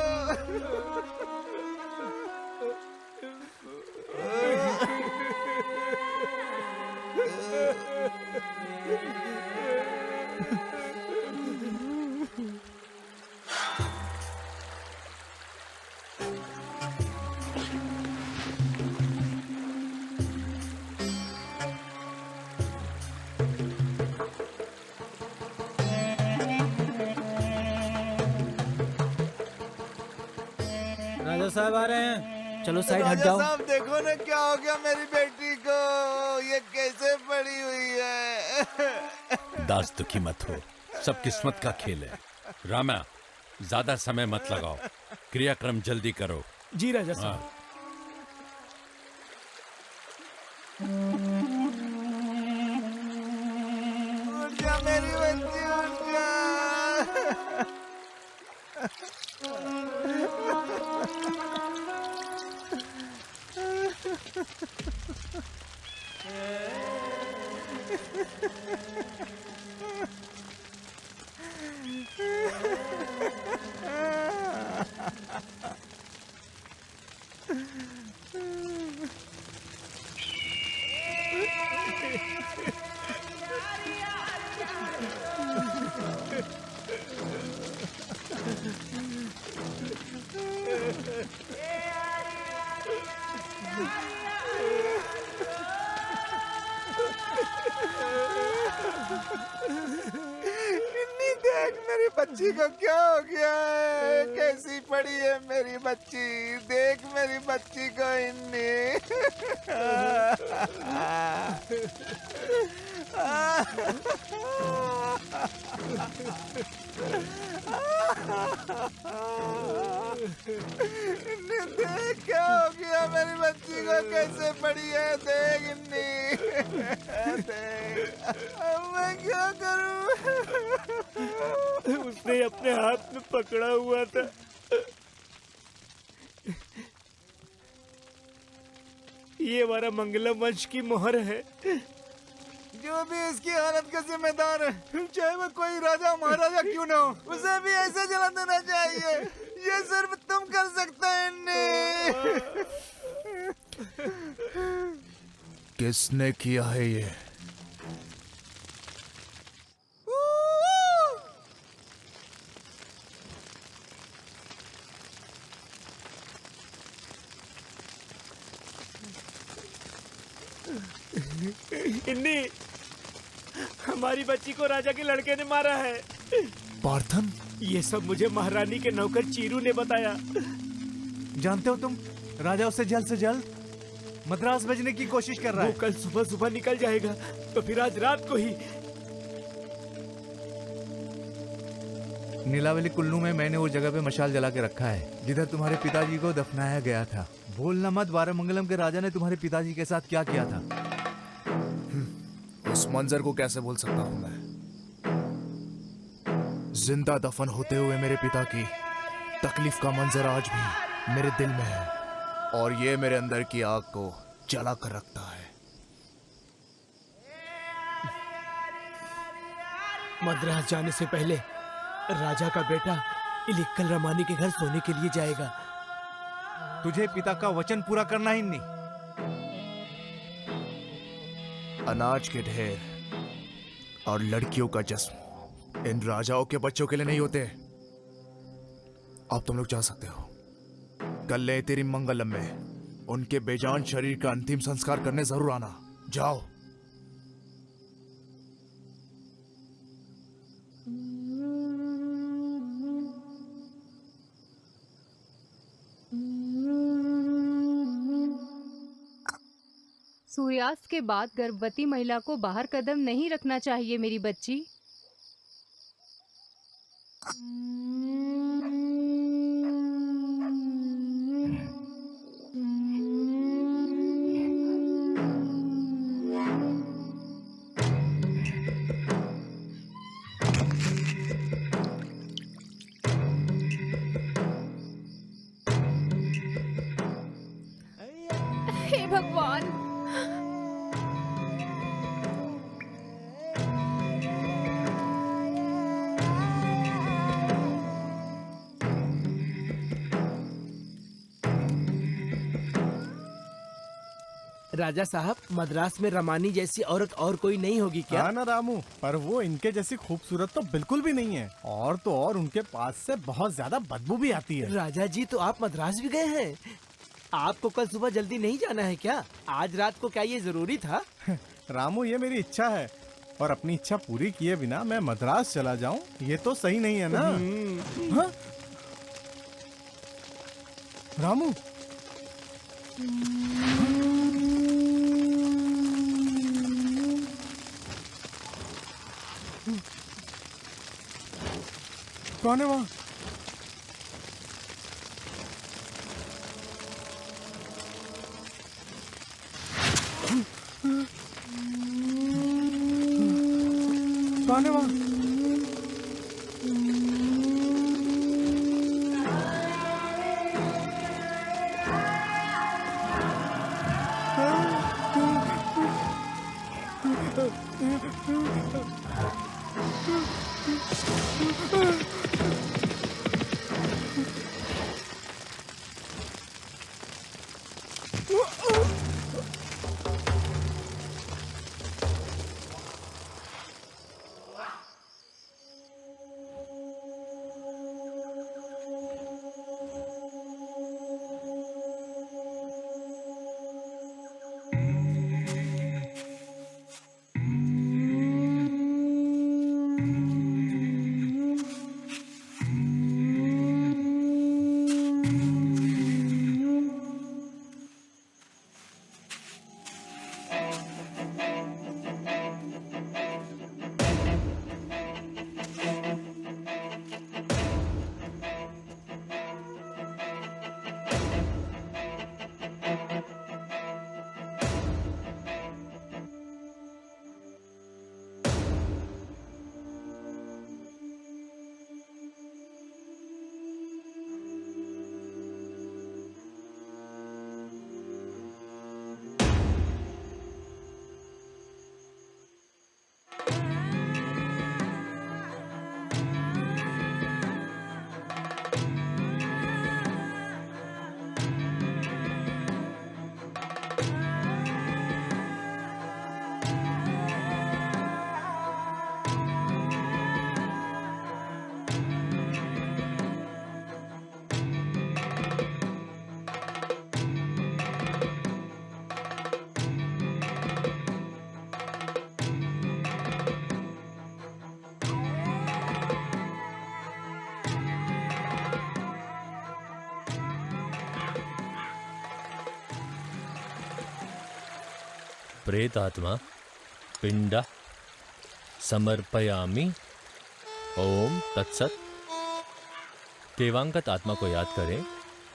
राजा साहब आ रहे हैं, चलो साइड हट राजा जाओ। साहब देखो ना क्या हो गया मेरी बेटी को, ये कैसे पड़ी हुई है। दास दुखी मत हो, सब किस्मत का खेल है। रामा, ज्यादा समय मत लगाओ, क्रियाक्रम जल्दी करो। जी राजा साहब। उठ जा मेरी बच्ची, उठ जा। को क्या हो गया है? कैसी पड़ी है मेरी बच्ची? देख मेरी बच्ची को इन्नी। देख क्या हो गया मेरी बच्ची को, कैसे पड़ी है? देख इन्नी। देख अब मैं क्या करूं? उसने अपने हाथ में पकड़ा हुआ था। ये हमारा मंगलम वंश की मोहर है। जो भी इसकी हालत का जिम्मेदार है, चाहे वो कोई राजा महाराजा क्यों ना हो, उसे भी ऐसे जला देना चाहिए। ये सिर्फ तुम कर सकते हो। किसने किया है ये? इन्नी, हमारी बच्ची को राजा के लड़के ने मारा है। पार्थन? ये सब मुझे महारानी के नौकर चीरू ने बताया। जानते हो तुम, राजा उससे जल्द से जल्द मद्रास भेजने की कोशिश कर रहा है। वो कल सुबह सुबह निकल जाएगा, तो फिर आज रात को ही। नीलावली कुल्लू में मैंने उस जगह पे मशाल जला के रखा है जिधर तुम्हारे पिताजी को दफनाया गया था। भूलना मत, वारामंगलम के राजा ने तुम्हारे पिताजी के साथ क्या किया था। उस मंजर को कैसे भूल सकता हूं मैं? जिंदा दफन होते हुए मेरे पिता की तकलीफ का मंजर आज भी मेरे दिल में है, और ये मेरे अंदर की आग को जला कर रखता है। मद्रास जाने से पहले राजा का बेटा इलिक्कल रमानी के घर सोने के लिए जाएगा। तुझे पिता का वचन पूरा करना ही नहीं। अनाज के ढेर और लड़कियों का जश्न इन राजाओं के बच्चों के लिए नहीं होते। अब तुम लोग जा सकते हो। कल ले तेरी मंगलम में उनके बेजान शरीर का अंतिम संस्कार करने जरूर आना। जाओ। सूर्यास्त के बाद गर्भवती महिला को बाहर कदम नहीं रखना चाहिए मेरी बच्ची। हे भगवान, राजा साहब, मद्रास में रमानी जैसी औरत और कोई नहीं होगी क्या? हाँ ना रामू, पर वो इनके जैसी खूबसूरत तो बिल्कुल भी नहीं है। और तो और उनके पास से बहुत ज्यादा बदबू भी आती है। राजा जी, तो आप मद्रास भी गए हैं? आपको कल सुबह जल्दी नहीं जाना है क्या? आज रात को क्या ये जरूरी था? रामू, ये मेरी इच्छा है, और अपनी इच्छा पूरी किए बिना मैं मद्रास चला जाऊं, ये तो सही नहीं है ना। हाँ? रामू, कौन है वहाँ? कौन है वहाँ? प्रेत आत्मा पिंडा समर्पयामि। ओम तत्सत। देवांगत आत्मा को याद करें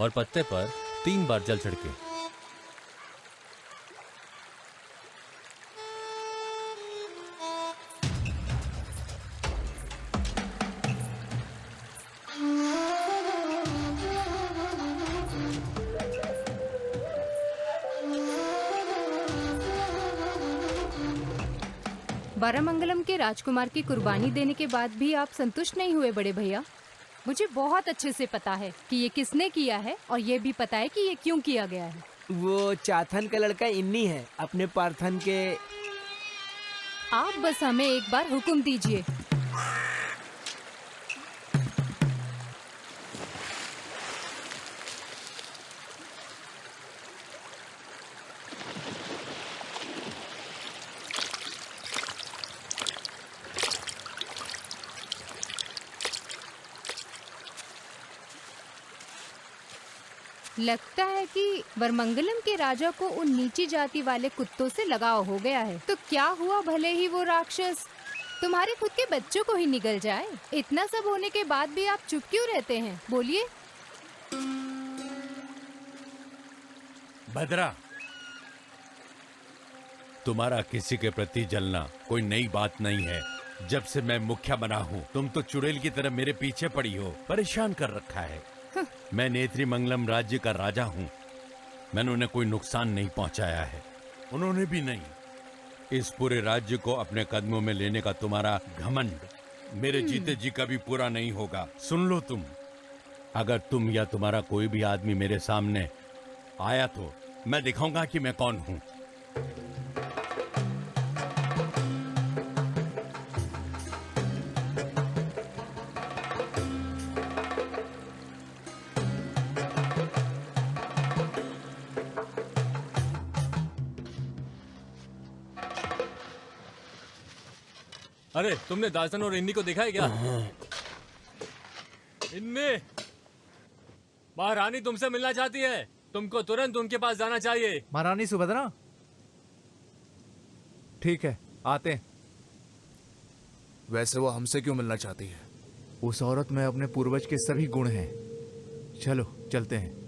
और पत्ते पर 3 बार जल छिड़कें। बारामंगलम के राजकुमार की कुर्बानी देने के बाद भी आप संतुष्ट नहीं हुए बड़े भैया? मुझे बहुत अच्छे से पता है कि ये किसने किया है और ये भी पता है कि ये क्यों किया गया है। वो चाथन का लड़का इन्नी है, अपने पार्थन के। आप बस हमें एक बार हुक्म दीजिए। लगता है कि बरमंगलम के राजा को उन नीची जाति वाले कुत्तों से लगाव हो गया है। तो क्या हुआ, भले ही वो राक्षस तुम्हारे खुद के बच्चों को ही निगल जाए। इतना सब होने के बाद भी आप चुप क्यों रहते हैं? बोलिए। भद्रा, तुम्हारा किसी के प्रति जलना कोई नई बात नहीं है। जब से मैं मुखिया बना हूँ तुम तो चुड़ैल की तरह मेरे पीछे पड़ी हो, परेशान कर रखा है। मैं नेत्री मंगलम राज्य का राजा हूँ। मैंने उन्हें कोई नुकसान नहीं पहुंचाया है, उन्होंने भी नहीं। इस पूरे राज्य को अपने कदमों में लेने का तुम्हारा घमंड मेरे जीते जी कभी पूरा नहीं होगा। सुन लो तुम, अगर तुम या तुम्हारा कोई भी आदमी मेरे सामने आया तो मैं दिखाऊंगा कि मैं कौन हूँ। अरे तुमने दासन और इन्नी को देखा है क्या? इनमें महारानी तुमसे मिलना चाहती है। तुमको तुरंत उनके पास जाना चाहिए। महारानी सुभद्रा, ठीक है आते हैं। वैसे वो हमसे क्यों मिलना चाहती है? उस औरत में अपने पूर्वज के सभी गुण हैं। चलो चलते हैं।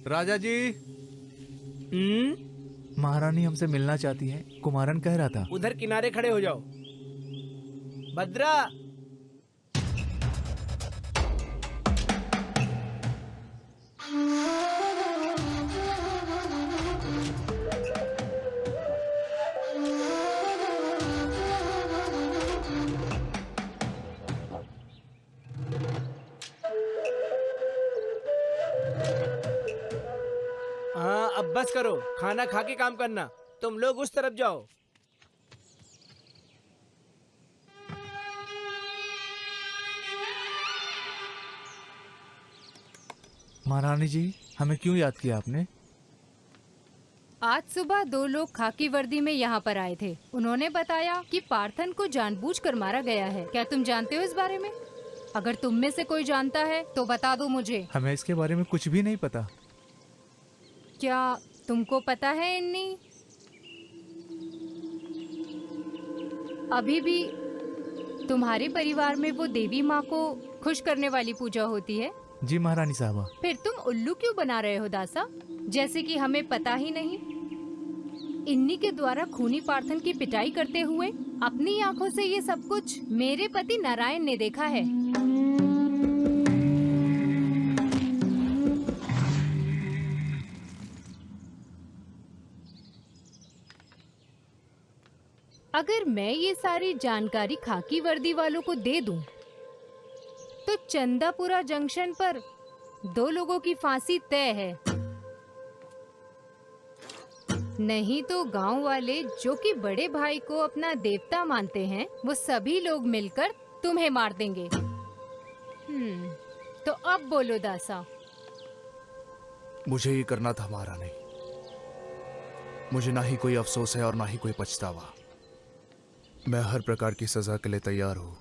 राजा जी, महारानी हमसे मिलना चाहती है, कुमारन कह रहा था। उधर किनारे खड़े हो जाओ। भद्रा, हाँ अब बस करो, खाना खा के काम करना। तुम लोग उस तरफ जाओ। महारानी जी, हमें क्यों याद किया आपने? आज सुबह 2 लोग खाकी वर्दी में यहाँ पर आए थे। उन्होंने बताया कि पार्थन को जानबूझकर मारा गया है। क्या तुम जानते हो इस बारे में? अगर तुम में से कोई जानता है तो बता दो मुझे। हमें इसके बारे में कुछ भी नहीं पता। क्या तुमको पता है इन्नी? अभी भी तुम्हारे परिवार में वो देवी माँ को खुश करने वाली पूजा होती है? जी महारानी साहबा। फिर तुम उल्लू क्यों बना रहे हो दासा, जैसे कि हमें पता ही नहीं? इन्नी के द्वारा खूनी पार्थन की पिटाई करते हुए अपनी आंखों से ये सब कुछ मेरे पति नारायण ने देखा है। अगर मैं ये सारी जानकारी खाकी वर्दी वालों को दे दूं, तो चंदापुरा जंक्शन पर 2 लोगों की फांसी तय है। नहीं तो गांव वाले जो कि बड़े भाई को अपना देवता मानते हैं, वो सभी लोग मिलकर तुम्हें मार देंगे। तो अब बोलो दासा। मुझे ये करना था महारानी। मुझे ना ही कोई अफसोस है और ना ही कोई पछतावा। मैं हर प्रकार की सजा के लिए तैयार हूँ।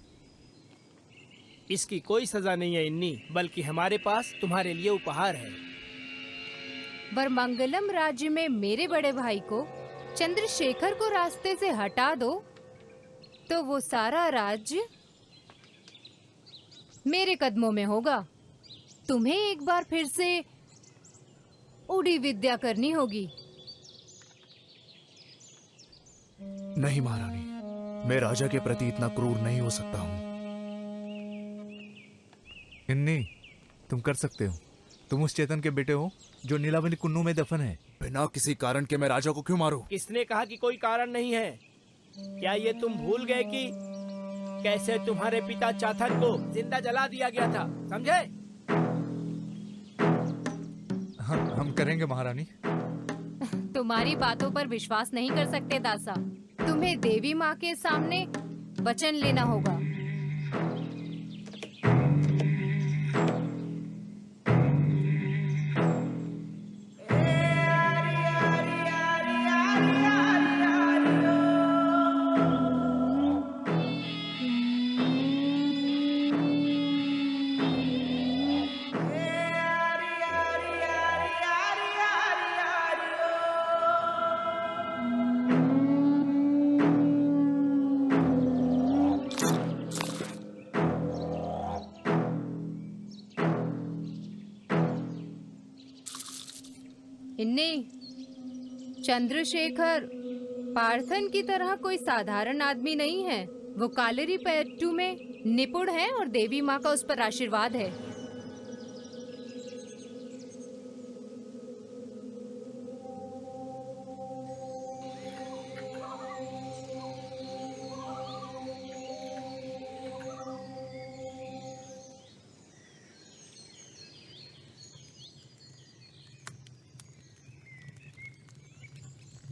इसकी कोई सजा नहीं है इन्नी, बल्कि हमारे पास तुम्हारे लिए उपहार है। बरमंगलम राज्य में मेरे बड़े भाई को, चंद्रशेखर को रास्ते से हटा दो तो वो सारा राज्य मेरे कदमों में होगा। तुम्हें एक बार फिर से उड़ी विद्या करनी होगी। नहीं महारानी, मैं राजा के प्रति इतना क्रूर नहीं हो सकता हूँ। इन्नी, तुम कर सकते हो। तुम उस चेतन के बेटे हो जो नीलावली कुन्नू में दफन है। बिना किसी कारण के मैं राजा को क्यों मारूं? किसने कहा कि कोई कारण नहीं है? क्या ये तुम भूल गए कि कैसे तुम्हारे पिता चाथन को जिंदा जला दिया गया था? समझे? हम करेंगे महारानी। तुम्हारी बातों पर विश्वास नहीं कर सकते दासा। तुम्हें देवी माँ के सामने वचन लेना होगा। इन्नी, चंद्रशेखर पार्थन की तरह कोई साधारण आदमी नहीं है। वो कालेरी पैट्टू में निपुण है और देवी माँ का उस पर आशीर्वाद है।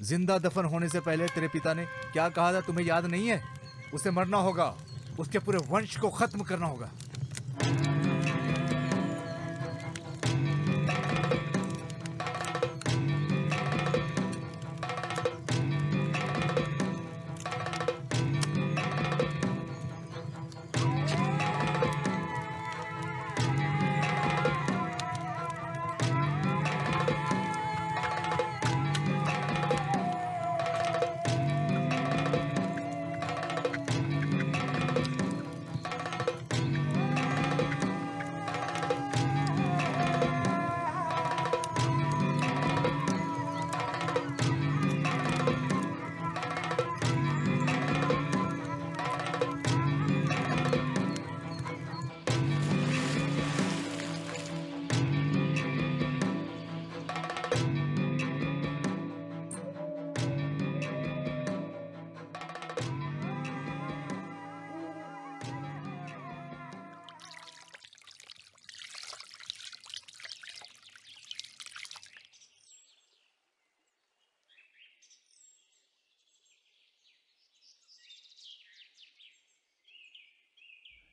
जिंदा दफन होने से पहले तेरे पिता ने क्या कहा था, तुम्हें याद नहीं है? उसे मरना होगा, उसके पूरे वंश को खत्म करना होगा।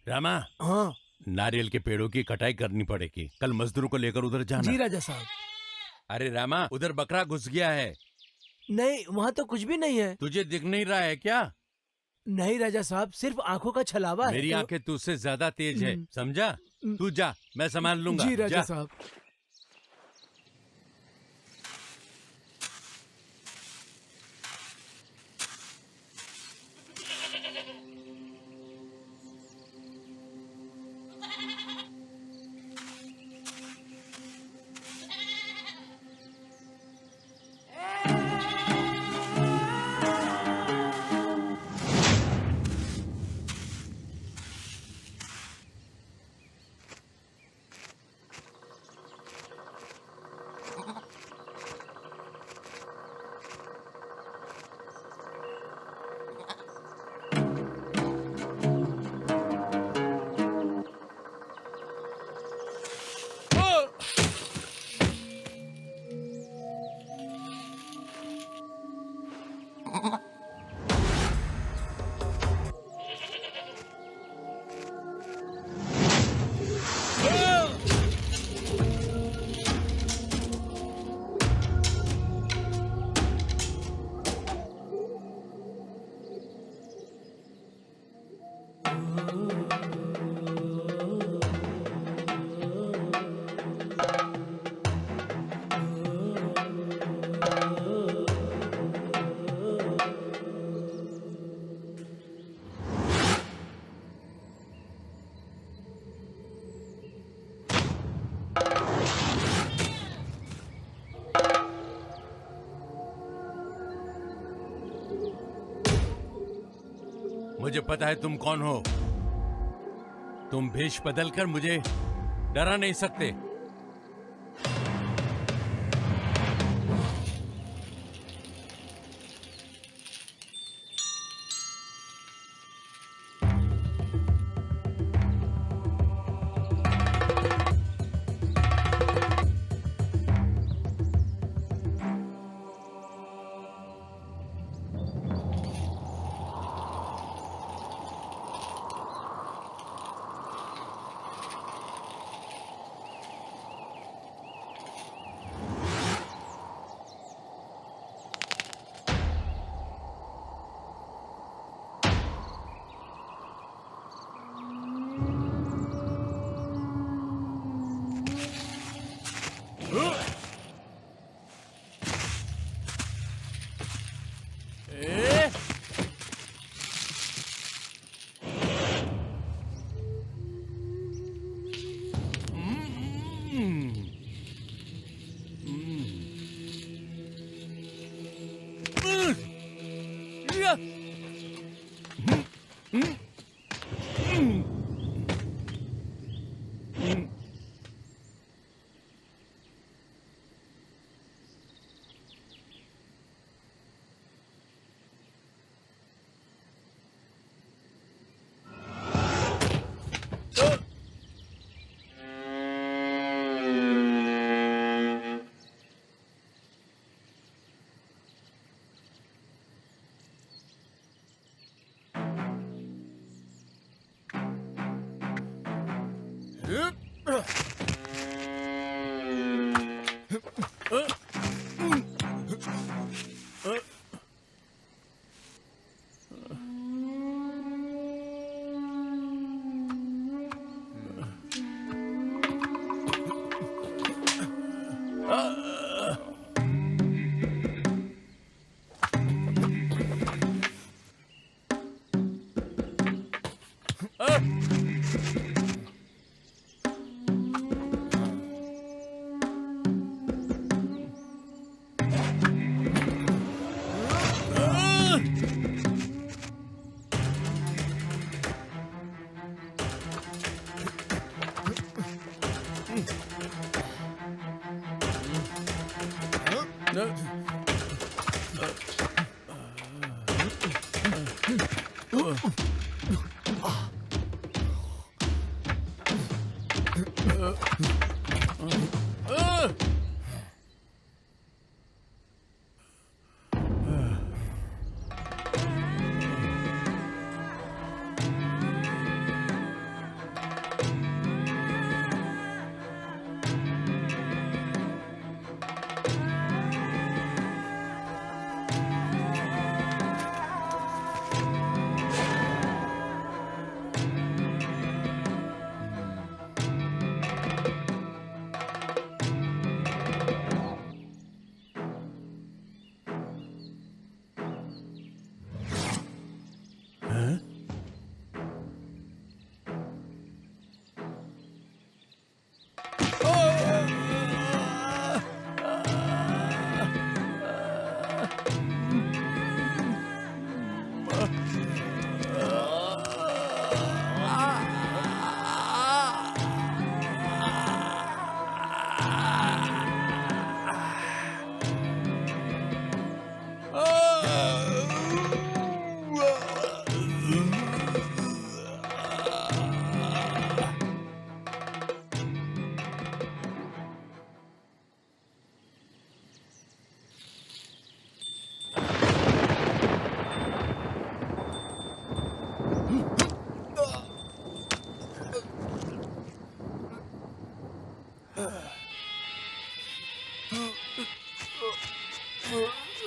रामा, हाँ नारियल के पेड़ों की कटाई करनी पड़ेगी। कल मजदूरों को लेकर उधर जाना। जी राजा साहब। अरे रामा, उधर बकरा घुस गया है। नहीं, वहाँ तो कुछ भी नहीं है। तुझे दिख नहीं रहा है क्या? नहीं राजा साहब, सिर्फ आंखों का छलावा है। मेरी आंखें तुझसे ज्यादा तेज है, समझा? तू जा, मैं संभाल लूंगा। जी राजा साहब। मुझे पता है तुम कौन हो। तुम भेष बदलकर मुझे डरा नहीं सकते।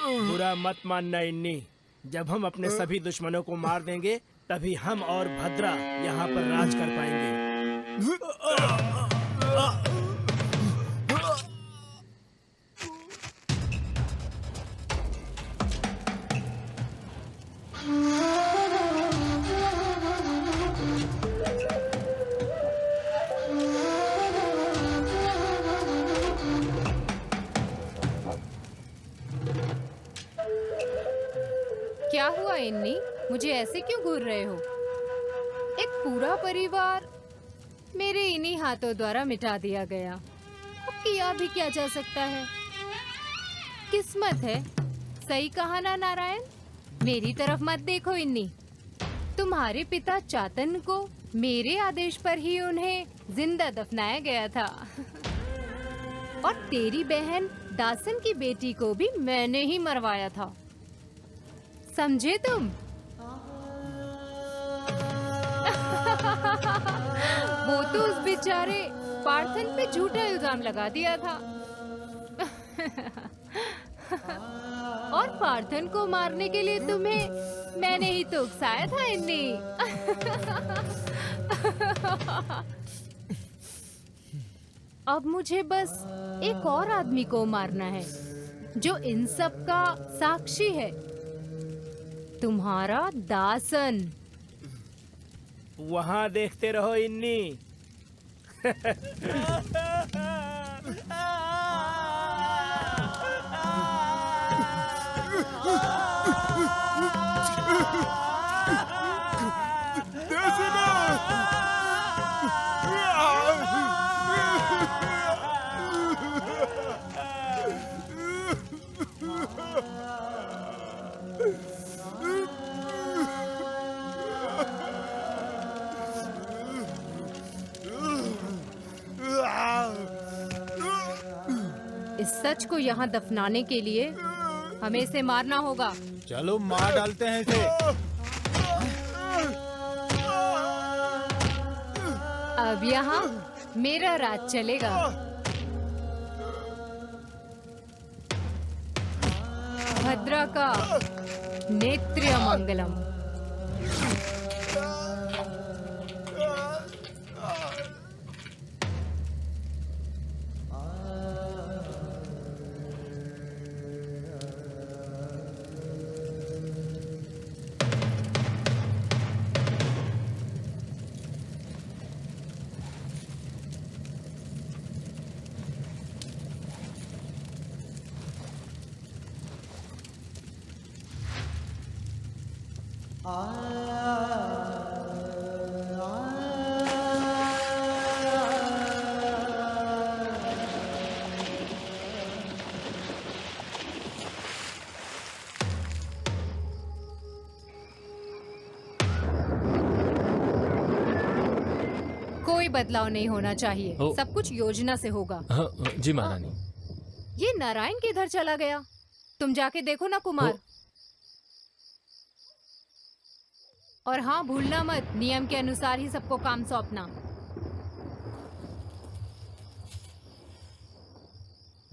बुरा मत मानना इन्नी। जब हम अपने सभी दुश्मनों को मार देंगे तभी हम और भद्रा यहाँ पर राज कर पाएंगे। क्या हुआ इन्नी? मुझे ऐसे क्यों घूर रहे हो? एक पूरा परिवार मेरे इन्हीं हाथों द्वारा मिटा दिया गया। अब किया भी क्या जा सकता है? किस्मत है। सही कहा ना नारायण? मेरी तरफ मत देखो इन्हीं। तुम्हारे पिता चातन को मेरे आदेश पर ही उन्हें जिंदा दफनाया गया था। और तेरी बहन दासन की बेटी को भी मैंने ही मरवाया था। समझे तुम? वो तो उस बेचारे पार्थन पे झूठा इल्जाम लगा दिया था। और पार्थन को मारने के लिए तुम्हें मैंने ही तो उकसाया था इन्हीं। अब मुझे बस एक और आदमी को मारना है जो इन सब का साक्षी है। तुम्हारा दासन। वहाँ देखते रहो इन्नी। इस सच को यहाँ दफनाने के लिए हमें इसे मारना होगा। चलो मार डालते हैं इसे। अब यहाँ मेरा राज चलेगा। भद्रा का नेत्र्य मंगलम। कोई बदलाव नहीं होना चाहिए। सब कुछ योजना से होगा। जी महारानी। ये नारायण किधर चला गया? तुम जाके देखो ना कुमार। और हाँ, भूलना मत, नियम के अनुसार ही सबको काम सौंपना।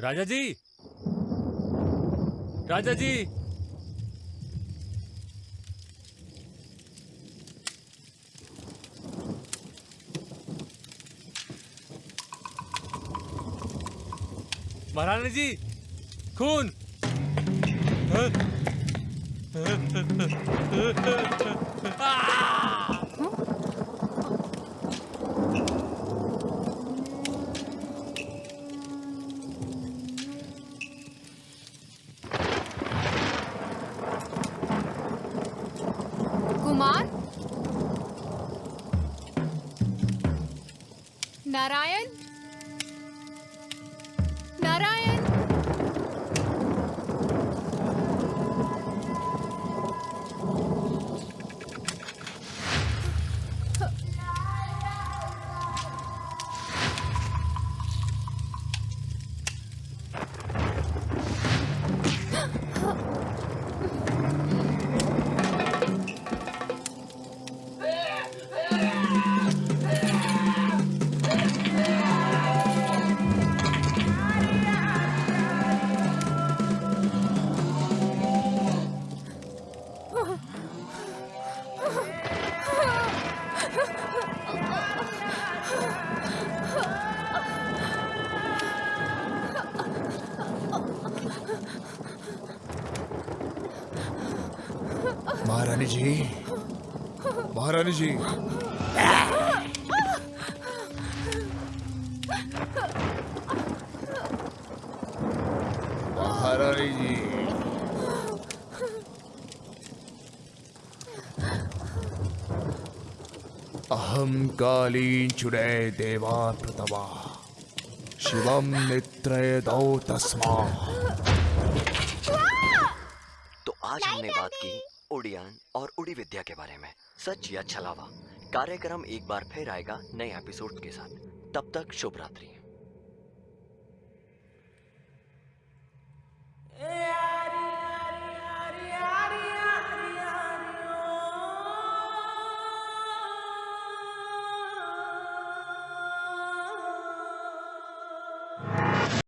राजा जी, राजा जी। महारानी जी, खून। कुमार, नारायण, नारायण। महारानी जी, महारानी जी। महारानी जी। अहम कालीन चुड़ै देवा प्रतवा शिवम नित्रय दौ तस्मा। तो आज हमने बात की उड़ियान और उड़ी विद्या के बारे में। सच या छलावा कार्यक्रम एक बार फिर आएगा नए एपिसोड के साथ। तब तक शुभ रात्रि।